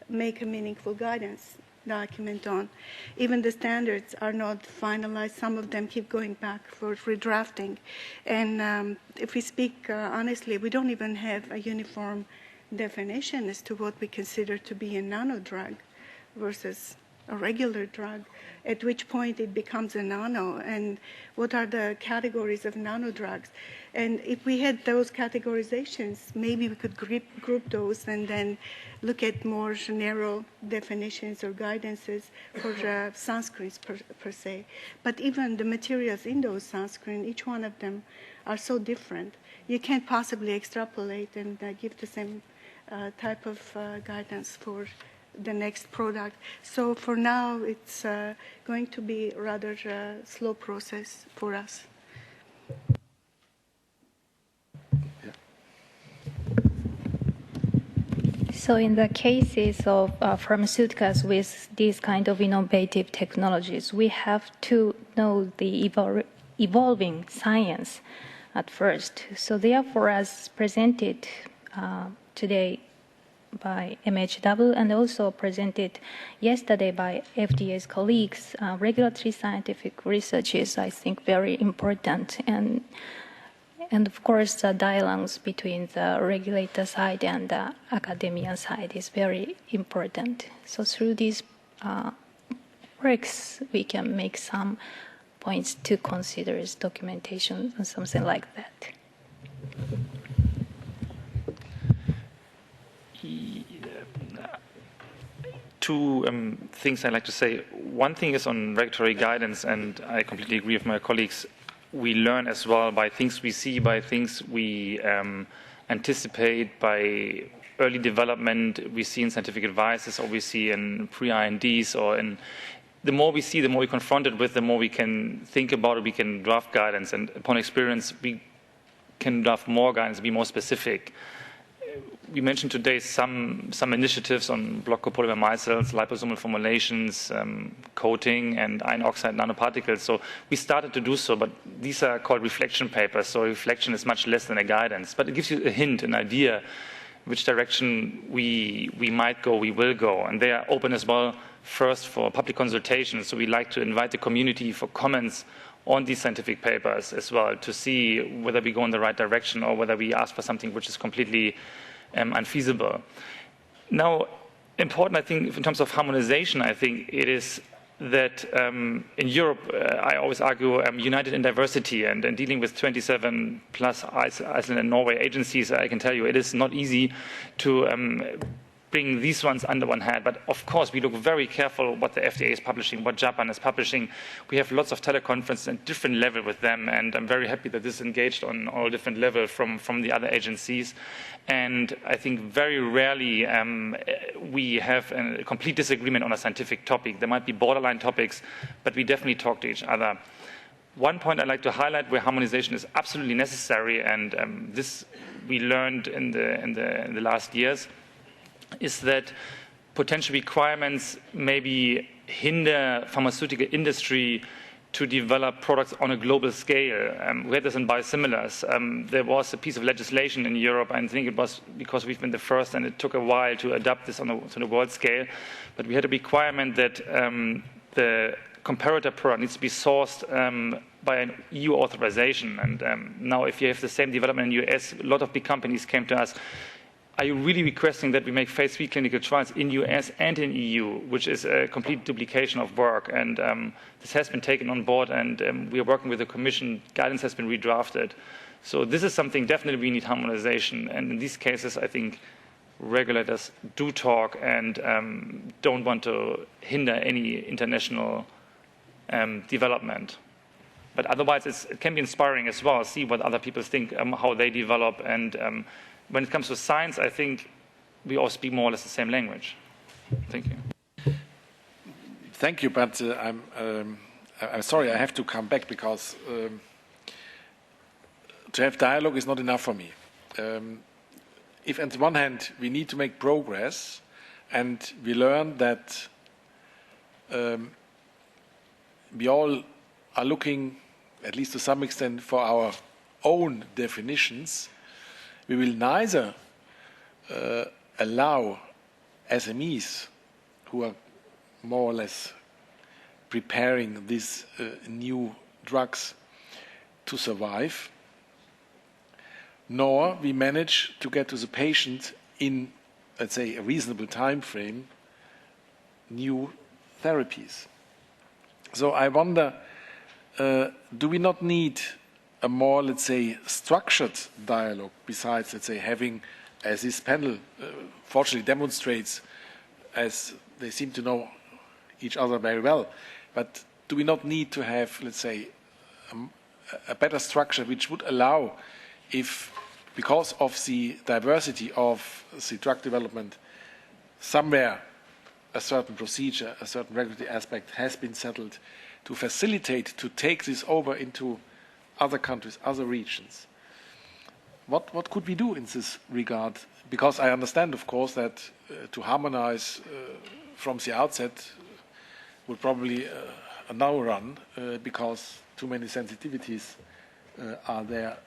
make a meaningful guidance document on. Even the standards are not finalized. Some of them keep going back for redrafting. And if we speak honestly, we don't even have a uniform definition as to what we consider to be a nano drug versus a regular drug, at which point it becomes a nano, and what are the categories of nano drugs. And if we had those categorizations, maybe we could group those and then look at more narrow definitions or guidances for sunscreens per se. But even the materials in those sunscreen, each one of them are so different. You can't possibly extrapolate and give the same type of guidance for the next product. So for now, it's going to be a rather slow process for us. So in the cases of pharmaceuticals with these kind of innovative technologies, we have to know the evolving science at first. So therefore, as presented today by Mh.UL and also presented yesterday by FDA's colleagues, regulatory scientific research is, I think, very important. And of course, the dialogues between the regulator side and the academia side is very important. So through these works, we can make some points to consider as documentation or something like that. Two things I'd like to say. One thing is on regulatory guidance, and I completely agree with my colleagues. We learn as well by things we see, by things we anticipate, by early development we see in scientific advices, or we see in pre-INDs, or in the more we see, the more we're confronted with, the more we can think about it, we can draft guidance, and upon experience we can draft more guidance, be more specific. We mentioned today some initiatives on block copolymer micelles, liposomal formulations, coating, and iron oxide nanoparticles. So we started to do so, but these are called reflection papers. So reflection is much less than a guidance, but it gives you a hint, an idea, which direction we might go, we will go. And they are open as well first for public consultation. So we like to invite the community for comments on these scientific papers as well, to see whether we go in the right direction or whether we ask for something which is completely unfeasible. Now, important, I think, in terms of harmonization, I think it is that in Europe, I always argue, united in diversity, and dealing with 27 plus Iceland and Norway agencies, I can tell you it is not easy to bring these ones under one hat. But of course, we look very careful what the FDA is publishing, what Japan is publishing. We have lots of teleconferences at different level with them, and I'm very happy that this is engaged on all different levels from the other agencies. And I think very rarely we have a complete disagreement on a scientific topic. There might be borderline topics, but we definitely talk to each other. One point I'd like to highlight where harmonization is absolutely necessary, and this we learned in the last years, is that potential requirements maybe hinder pharmaceutical industry to develop products on a global scale. We had this in biosimilars. There was a piece of legislation in Europe, and I think it was because we've been the first, and it took a while to adapt this on the world scale. But we had a requirement that the comparator product needs to be sourced by an EU authorization. And now if you have the same development in the US, a lot of big companies came to us. Are you really requesting that we make phase 3 clinical trials in US and in EU, which is a complete duplication of work? And this has been taken on board, and we are working with the Commission. Guidance has been redrafted. So this is something definitely we need harmonization. And in these cases, I think regulators do talk and don't want to hinder any international development. But otherwise, it can be inspiring as well, see what other people think, how they develop, and when it comes to science, I think we all speak more or less the same language. Thank you. Thank you, but I'm sorry, I have to come back because to have dialogue is not enough for me. If on the one hand we need to make progress, and we learn that we all are looking, at least to some extent, for our own definitions, we will neither allow SMEs who are more or less preparing these new drugs to survive, nor we manage to get to the patient in, let's say, a reasonable time frame, new therapies. So I wonder, do we not need a more, let's say, structured dialogue besides, let's say, having, as this panel fortunately demonstrates, as they seem to know each other very well, but do we not need to have, let's say, a better structure which would allow, if, because of the diversity of the drug development, somewhere a certain procedure, a certain regulatory aspect has been settled, to facilitate, to take this over into other countries, other regions. What could we do in this regard? Because I understand, of course, that to harmonize from the outset would probably a now run because too many sensitivities are there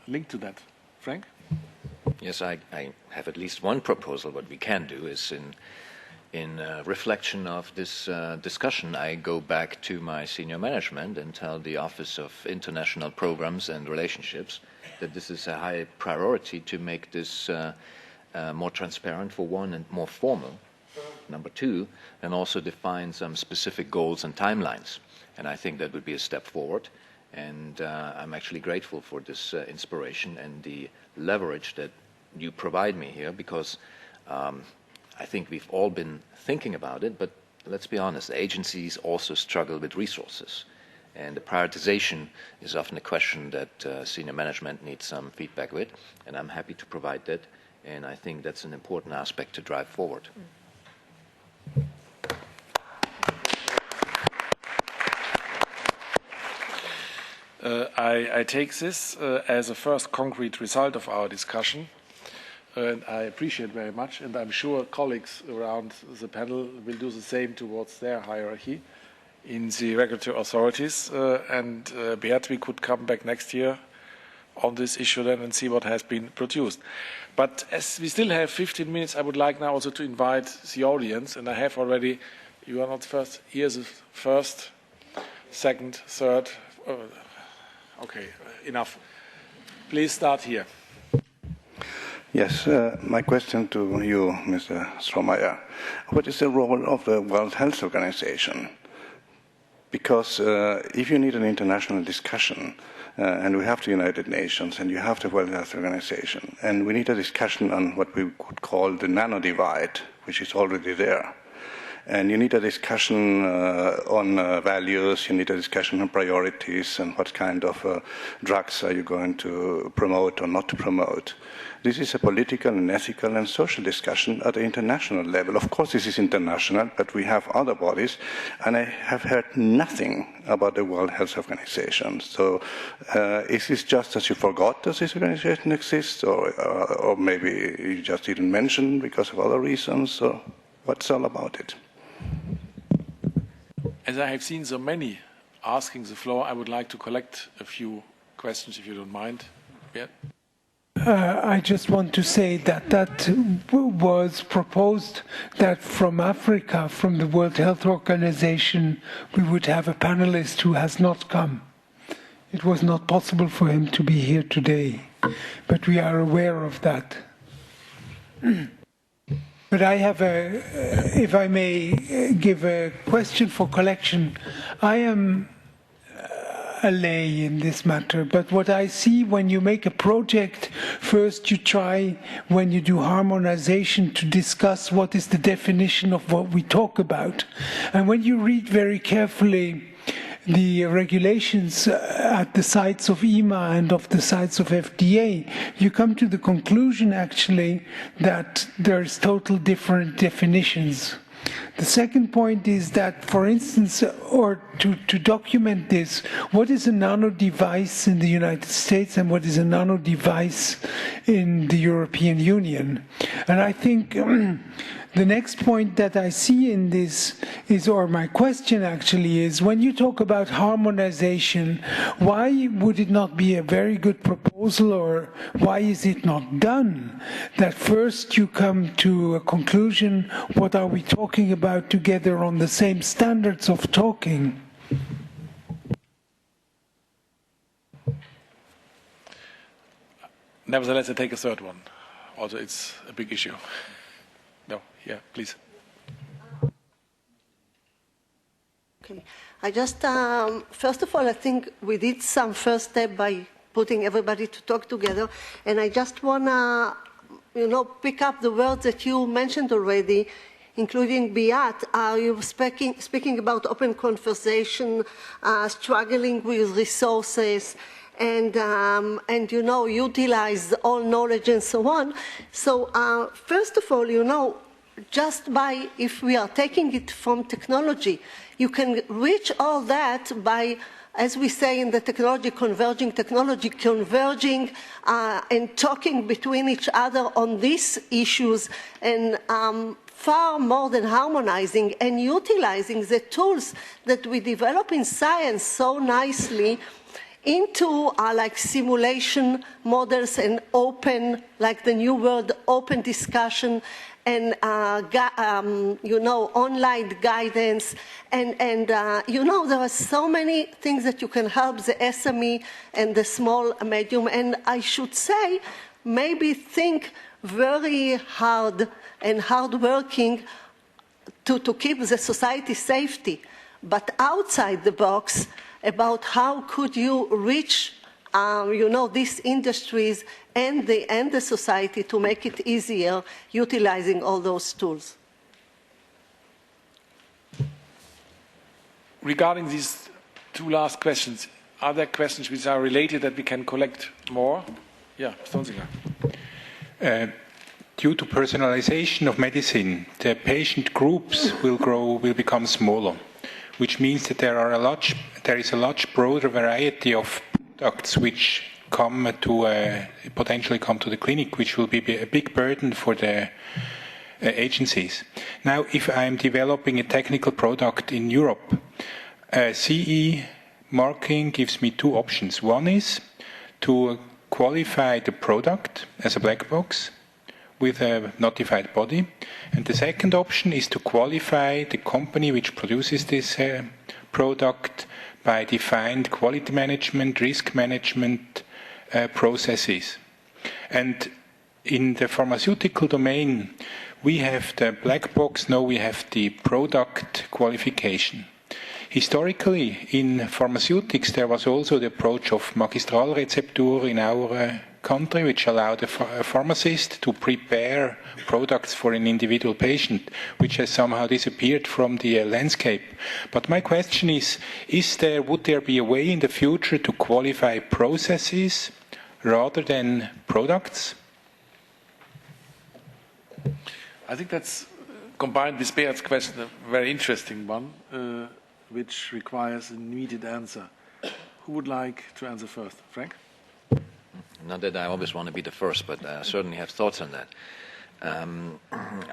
linked to that. Frank? Yes, I have at least one proposal. What we can do is in reflection of this discussion, I go back to my senior management and tell the Office of International Programs and Relationships that this is a high priority to make this more transparent, for one, and more formal, number two, and also define some specific goals and timelines. And I think that would be a step forward. And I'm actually grateful for this inspiration and the leverage that you provide me here, because I think we've all been thinking about it, but let's be honest, agencies also struggle with resources. And the prioritization is often a question that senior management needs some feedback with, and I'm happy to provide that, and I think that's an important aspect to drive forward. I take this as a first concrete result of our discussion. And I appreciate very much, and I'm sure colleagues around the panel will do the same towards their hierarchy in the regulatory authorities. And Beat, we could come back next year on this issue then and see what has been produced. But as we still have 15 minutes, I would like now also to invite the audience, and I have already, you are not first, here's the first, second, third. Okay, enough. Please start here. Yes, my question to you, Mr. Strohmeyer. What is the role of the World Health Organization because if you need an international discussion, and we have the United Nations, and you have the World Health Organization, and we need a discussion on what we could call the nano divide, which is already there. And you need a discussion on values, you need a discussion on priorities, and what kind of drugs are you going to promote or not to promote. This is a political and ethical and social discussion at the international level. Of course, this is international, but we have other bodies, and I have heard nothing about the World Health Organization. So is this just that you forgot that this organization exists, or maybe you just didn't mention because of other reasons, or what's all about it? As I have seen so many asking the floor, I would like to collect a few questions, if you don't mind. Yeah. I just want to say that was proposed that from Africa, from the World Health Organization, we would have a panelist who has not come. It was not possible for him to be here today, but we are aware of that. But I have if I may give a question for collection. I am a lay in this matter, but what I see when you make a project, first you try, when you do harmonization, to discuss what is the definition of what we talk about. And when you read very carefully the regulations at the sites of EMA and of the sites of FDA, you come to the conclusion actually that there's total different definitions. The second point is that, for instance, or to document this, what is a nano device in the United States and what is a nano device in the European Union? And I think the next point that I see in this is, or my question actually is, when you talk about harmonization, why would it not be a very good proposal, or why is it not done, that first you come to a conclusion, what are we talking about together on the same standards of talking? Nevertheless, I take a third one. Also, it's a big issue. No, yeah, please. Okay. I just, first of all, I think we did some first step by putting everybody to talk together, and I just want to, pick up the words that you mentioned already, including Biat. You speaking about open conversation, struggling with resources, and utilize all knowledge and so on. So first of all, just by, if we are taking it from technology, you can reach all that by, as we say in the technology, converging and talking between each other on these issues, and far more than harmonizing, and utilizing the tools that we develop in science so nicely into like simulation models and open, like the new word, open discussion, and online guidance, and there are so many things that you can help the SME and the small medium, and I should say, maybe think very hard and hardworking to keep the society safety, but outside the box, about how could you reach, these industries and the society to make it easier utilizing all those tools. Regarding these two last questions, are there questions which are related that we can collect more? Yeah, Stonsinger. Due to personalization of medicine, the patient groups will become smaller, which means that there is a much broader variety of products which potentially come to the clinic, which will be a big burden for the agencies. Now, if I am developing a technical product in Europe, CE marking gives me two options. One is to qualify the product as a black box with a notified body. And the second option is to qualify the company which produces this product by defined quality management, risk management processes. And in the pharmaceutical domain, we have the black box, now we have the product qualification. historically, in pharmaceutics, there was also the approach of Magistralrezeptur in our country, which allowed a pharmacist to prepare products for an individual patient, which has somehow disappeared from the landscape. But my question is would there be a way in the future to qualify processes rather than products? I think that's, combined with Beat's question, a very interesting one, which requires an immediate answer. Who would like to answer first? Frank? Not that I always want to be the first, but I certainly have thoughts on that.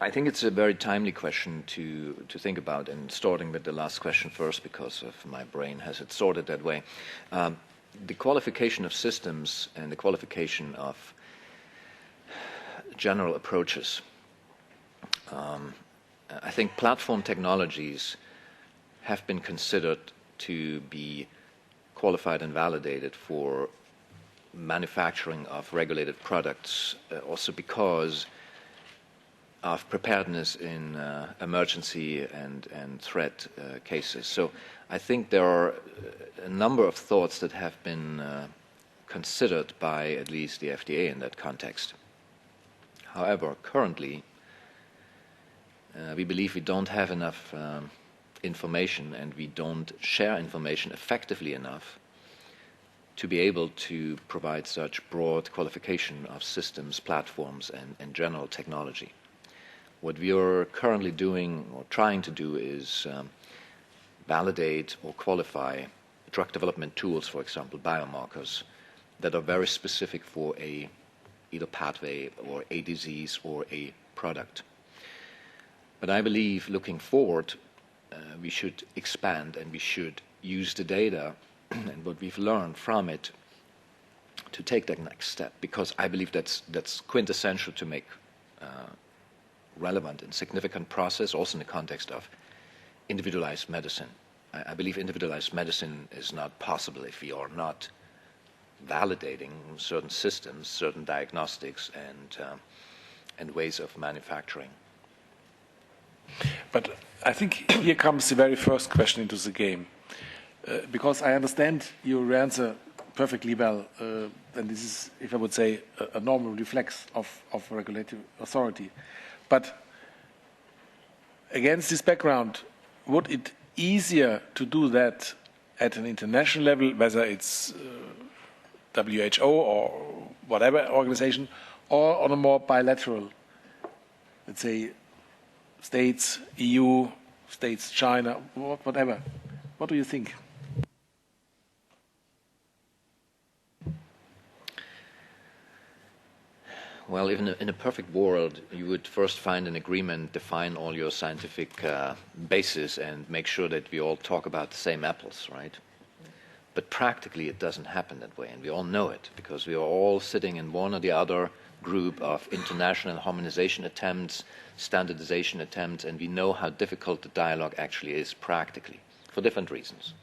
I think it's a very timely question to think about, and starting with the last question first, because of my brain has it sorted that way. The qualification of systems and the qualification of general approaches. I think platform technologies have been considered to be qualified and validated for manufacturing of regulated products, also because of preparedness in emergency and threat cases. So I think there are a number of thoughts that have been considered by at least the FDA in that context. However, currently, we believe we don't have enough information, and we don't share information effectively enough to be able to provide such broad qualification of systems, platforms, and general technology. What we are currently doing or trying to do is validate or qualify drug development tools, for example, biomarkers, that are very specific for either pathway or a disease or a product. But I believe looking forward, we should expand and we should use the data and what we've learned from it to take that next step, because I believe that's quintessential to make relevant and significant process, also in the context of individualized medicine. I believe individualized medicine is not possible if we are not validating certain systems, certain diagnostics, and ways of manufacturing. But I think here comes the very first question into the game. Because I understand your answer perfectly well, and this is, if I would say, a normal reflex of regulatory authority. But against this background, would it easier to do that at an international level, whether it's WHO or whatever organization, or on a more bilateral, let's say, States, EU, States, China, whatever? What do you think? Well, in a perfect world, you would first find an agreement, define all your scientific basis, and make sure that we all talk about the same apples, right? But practically, it doesn't happen that way, and we all know it, because we are all sitting in one or the other group of international harmonization attempts, standardization attempts, and we know how difficult the dialogue actually is practically, for different reasons.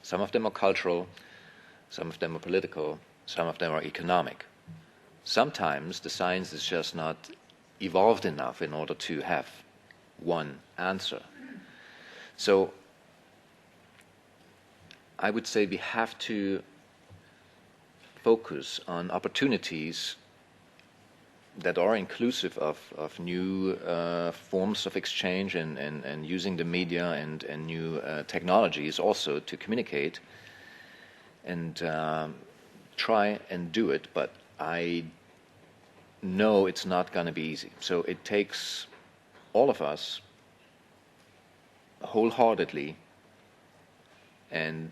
Some of them are cultural, some of them are political, some of them are economic. Sometimes the science is just not evolved enough in order to have one answer. So I would say we have to focus on opportunities that are inclusive of new forms of exchange and using the media and new technologies also to communicate and try and do it, but I know it's not going to be easy. So it takes all of us wholeheartedly and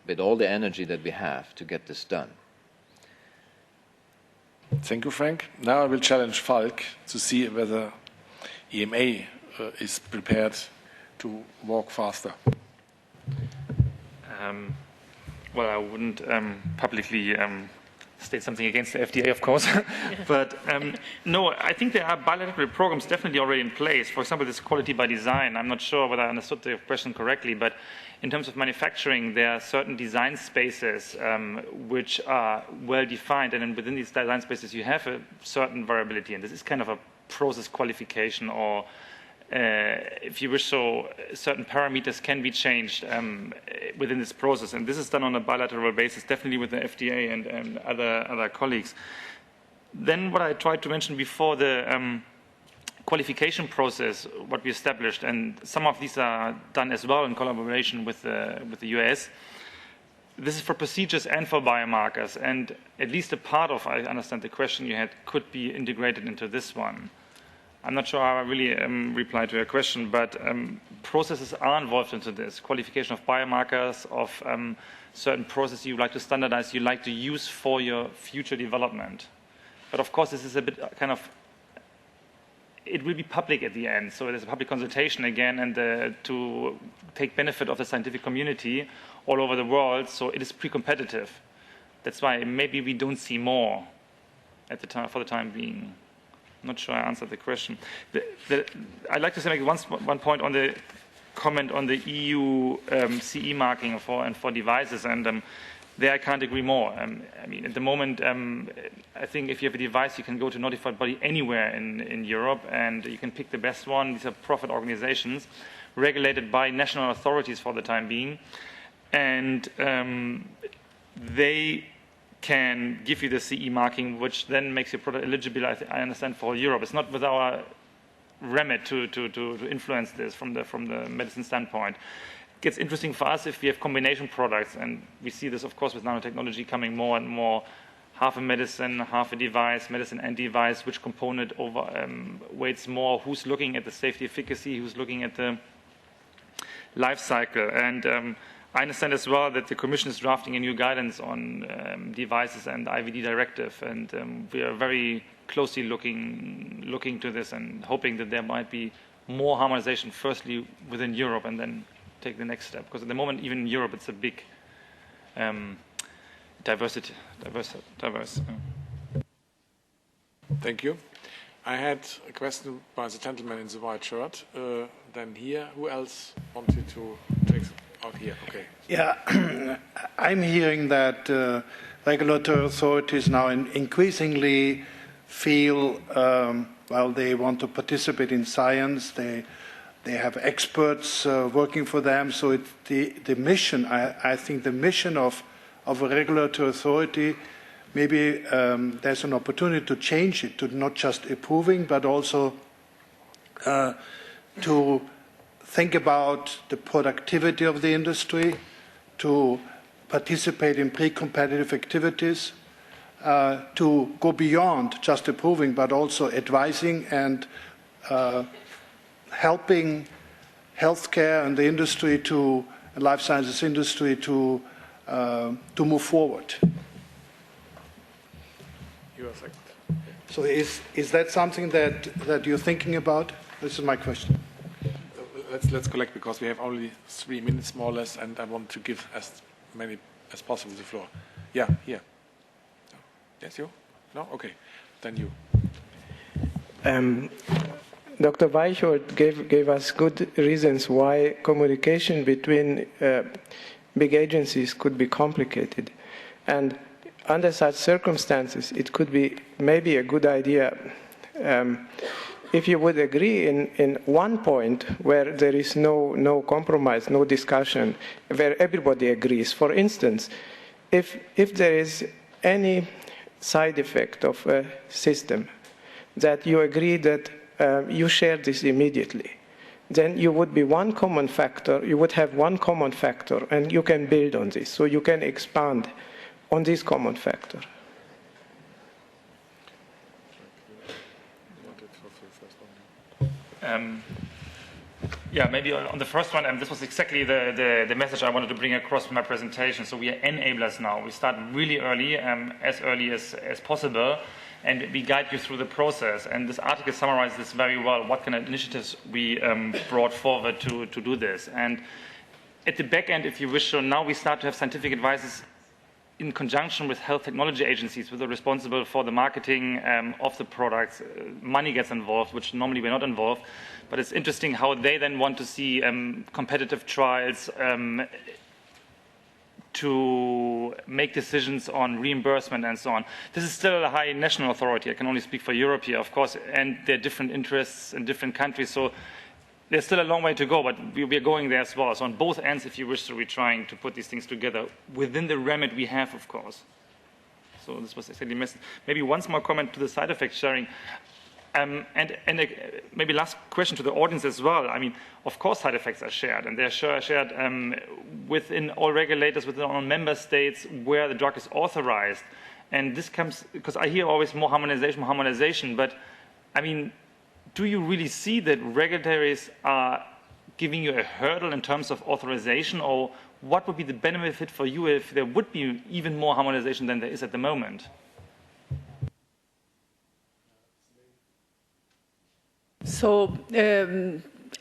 with all the energy that we have to get this done. Thank you, Frank. Now I will challenge Falk to see whether EMA is prepared to walk faster. Well, I wouldn't publicly state something against the FDA, of course. But no, I think there are bilateral programs definitely already in place. For example, this quality by design. I'm not sure whether I understood the question correctly, but in terms of manufacturing, there are certain design spaces which are well defined, and then within these design spaces you have a certain variability, and this is kind of a process qualification or if you wish so, certain parameters can be changed within this process. And this is done on a bilateral basis, definitely with the FDA and other colleagues. Then what I tried to mention before, the qualification process, what we established, and some of these are done as well in collaboration with the US. This is for procedures and for biomarkers, and at least a part of, I understand the question you had, could be integrated into this one. I'm not sure how I really replied to your question, but processes are involved into this. Qualification of biomarkers, of certain processes you like to standardize, you like to use for your future development. But of course, this is a bit kind of, it will be public at the end. So there's a public consultation again, and to take benefit of the scientific community all over the world. So it is pre-competitive. That's why maybe we don't see more at the time, for the time being. I'm not sure I answered the question. I'd like to make one point on the comment on the EU CE marking for devices, and there I can't agree more. I mean, at the moment, I think if you have a device, you can go to a notified body anywhere in Europe, and you can pick the best one. These are profit organizations regulated by national authorities for the time being, and they can give you the CE marking, which then makes your product eligible, I understand, for Europe. It's not with our remit to influence this from the medicine standpoint. It gets interesting for us if we have combination products, and we see this, of course, with nanotechnology coming more and more, half a medicine, half a device, medicine and device, which component weights more, who's looking at the safety efficacy, who's looking at the life cycle. And I understand as well that the Commission is drafting a new guidance on devices and IVD directive, and we are very closely looking to this and hoping that there might be more harmonization, firstly within Europe, and then take the next step. Because at the moment, even in Europe, it's a big diverse. Thank you. I had a question by the gentleman in the white shirt. Then here, who else wanted to take? Out here, okay. Yeah, I'm hearing that regulatory authorities now increasingly feel, well, they want to participate in science. They have experts working for them. So it's the mission, I think the mission of a regulatory authority, maybe there's an opportunity to change it, to not just approving, but also to think about the productivity of the industry, to participate in pre-competitive activities, to go beyond just approving, but also advising and helping healthcare and the industry to life sciences industry to move forward. You are second. So is that something that you're thinking about? This is my question. Let's collect, because we have only 3 minutes more or less, and I want to give as many as possible the floor. Yeah, here. Yes, you? No? Okay. Then you. Dr. Weichold gave us good reasons why communication between big agencies could be complicated. And under such circumstances, it could be maybe a good idea if you would agree in one point where there is no compromise, no discussion, where everybody agrees. For instance, if there is any side effect of a system that you agree that you share this immediately, then you would be one common factor, you would have one common factor, and you can build on this. So you can expand on this common factor. Yeah, maybe on the first one, this was exactly the message I wanted to bring across in my presentation. So we are enablers now. We start really early as possible, and we guide you through the process. And this article summarizes this very well, what kind of initiatives we brought forward to do this. And at the back end, if you wish, so now we start to have scientific advices in conjunction with health technology agencies, which are responsible for the marketing of the products. Money gets involved, which normally we're not involved. But it's interesting how they then want to see competitive trials to make decisions on reimbursement and so on. This is still a high national authority. I can only speak for Europe here, of course, and there are different interests in different countries. So there's still a long way to go, but we're going there as well. So on both ends, if you wish to, we're trying to put these things together within the remit we have, of course. So this was exactly missed. Maybe once more comment to the side effect sharing. And maybe last question to the audience as well. I mean, of course side effects are shared, and they're shared within all regulators, within all member states where the drug is authorized. And this comes, because I hear always more harmonization, but I mean, do you really see that regulators are giving you a hurdle in terms of authorization, or what would be the benefit for you if there would be even more harmonization than there is at the moment? So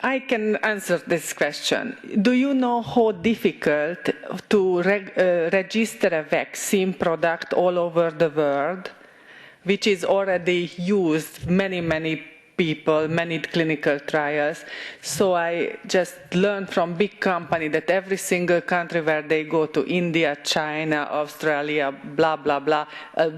I can answer this question. Do you know how difficult to register a vaccine product all over the world, which is already used many people, many clinical trials? So I just learned from big company that every single country where they go to, India, China, Australia, blah, blah, blah,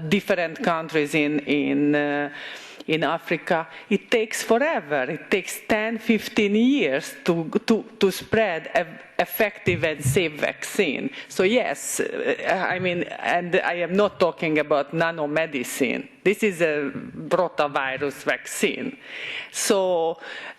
different countries in Africa, it takes forever. It takes 10, 15 years to spread an effective and safe vaccine. So yes, I mean, and I am not talking about nanomedicine. This is a rotavirus vaccine. So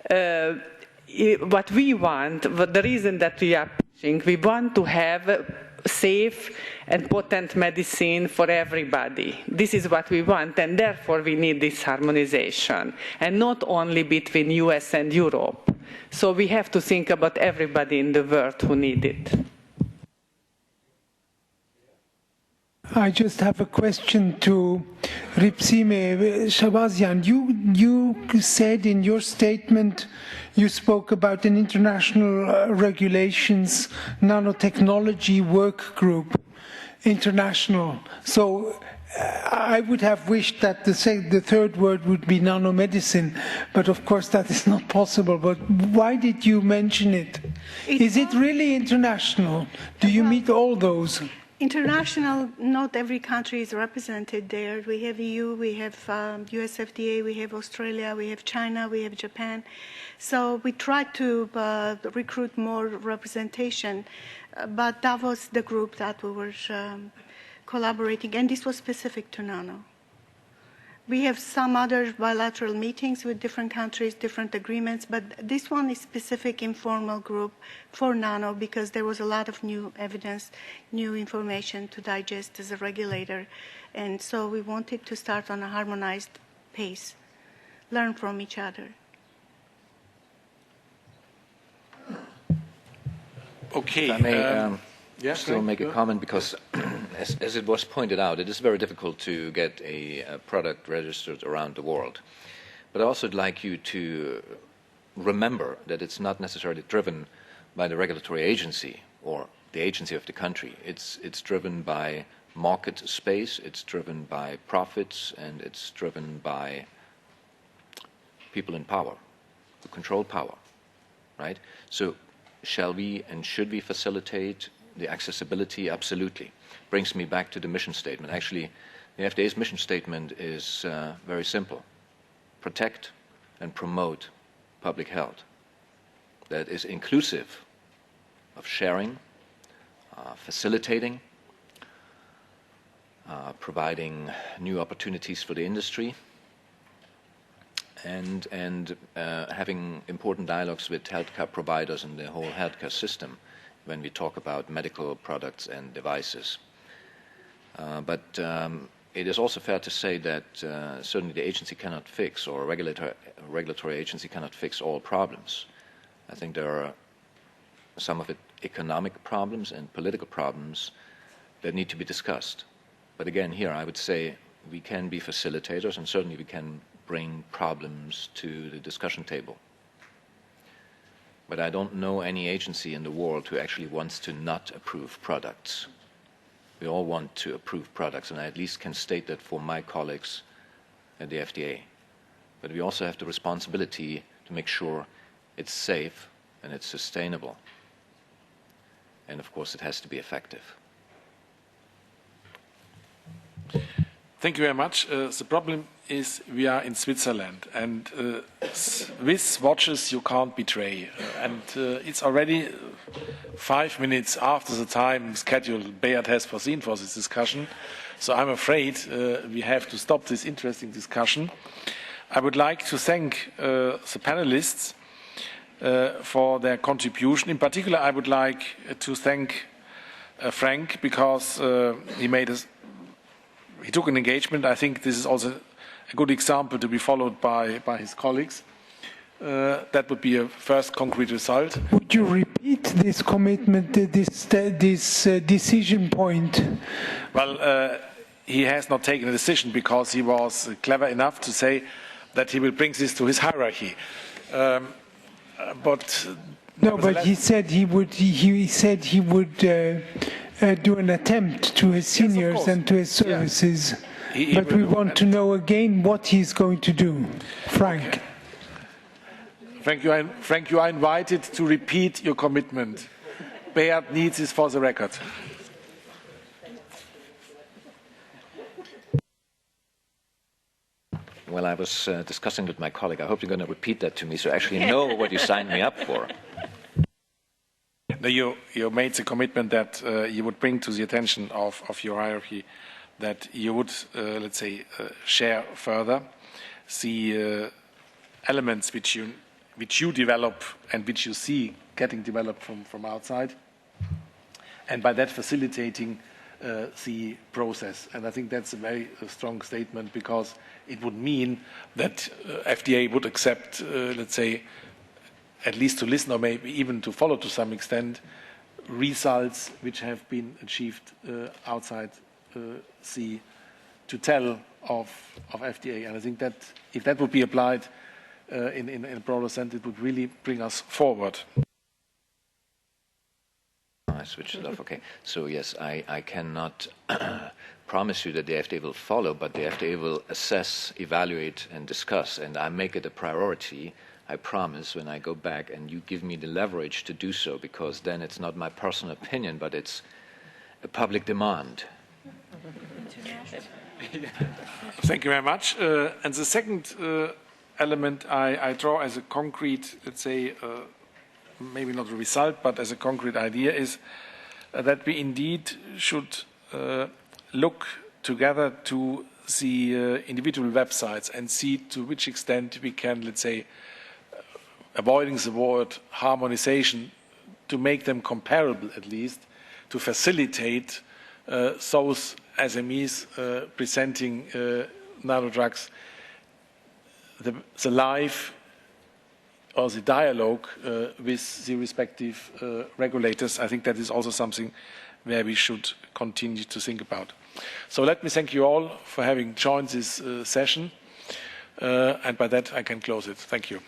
what we want, the reason that we are pushing, we want to have safe and potent medicine for everybody. This is what we want, and therefore we need this harmonization, and not only between US and Europe. So we have to think about everybody in the world who need it. I just have a question to Hripsime. Shahbazian, you said in your statement, you spoke about an international regulations nanotechnology work group, international. So I would have wished that the third word would be nanomedicine, but of course that is not possible. But why did you mention it? Is it really international? Do you meet all those? International, not every country is represented there. We have EU, we have US FDA, we have Australia, we have China, we have Japan. So we try to recruit more representation, but that was the group that we were collaborating, and this was specific to nano. We have some other bilateral meetings with different countries, different agreements, but this one is specific informal group for nano because there was a lot of new evidence, new information to digest as a regulator. And so we wanted to start on a harmonized pace, learn from each other. Okay. If I may still make a comment, because as it was pointed out, it is very difficult to get a product registered around the world. But I also would like you to remember that it's not necessarily driven by the regulatory agency or the agency of the country. It's driven by market space, it's driven by profits, and it's driven by people in power, who control power, right? So shall we and should we facilitate the accessibility? Absolutely. Brings me back to the mission statement. Actually, the FDA's mission statement is very simple. Protect and promote public health. That is inclusive of sharing, facilitating, providing new opportunities for the industry, and having important dialogues with healthcare providers and the whole healthcare system when we talk about medical products and devices. But it is also fair to say that certainly the agency cannot fix, or a regulatory agency cannot fix all problems. I think there are some of it economic problems and political problems that need to be discussed. But again, here I would say we can be facilitators, and certainly we can bring problems to the discussion table. But I don't know any agency in the world who actually wants to not approve products. We all want to approve products, and I at least can state that for my colleagues at the FDA. But we also have the responsibility to make sure it's safe and it's sustainable. And of course, it has to be effective. Thank you very much. The problem is we are in Switzerland, and Swiss watches you can't betray. And it's already 5 minutes after the time schedule Beat has foreseen for this discussion. So I'm afraid we have to stop this interesting discussion. I would like to thank the panelists for their contribution. In particular, I would like to thank Frank, because he took an engagement. I think this is also a good example to be followed by his colleagues. That would be a first concrete result. Would you repeat this commitment, this decision point? Well, he has not taken a decision because he was clever enough to say that he will bring this to his hierarchy. But he said he would. He said he would do an attempt to his seniors and to his services. Yeah. But we want to know again what he's going to do, Frank. Okay. Frank, you are invited to repeat your commitment. Beat needs this for the record. Well, I was discussing with my colleague. I hope you're going to repeat that to me so I actually know what you signed me up for. No, you made the commitment that you would bring to the attention of your hierarchy, that you would, let's say, share further the elements which you develop and which you see getting developed from outside, and by that facilitating the process. And I think that's a very strong statement, because it would mean that FDA would accept, let's say, at least to listen or maybe even to follow to some extent, results which have been achieved outside the tutel of FDA. And I think that if that would be applied in a broader sense, it would really bring us forward. I switched it off. Okay. So yes, I cannot promise you that the FDA will follow, but the FDA will assess, evaluate, and discuss. And I make it a priority, I promise, when I go back and you give me the leverage to do so, because then it's not my personal opinion, but it's a public demand. Thank you very much. And the second element I draw as a concrete, let's say, maybe not a result, but as a concrete idea, is that we indeed should look together to the individual websites and see to which extent we can, let's say, avoiding the word harmonization, to make them comparable at least, to facilitate those SMEs presenting nanodrugs, the live or the dialogue with the respective regulators. I think that is also something where we should continue to think about. So let me thank you all for having joined this session, and by that I can close it. Thank you.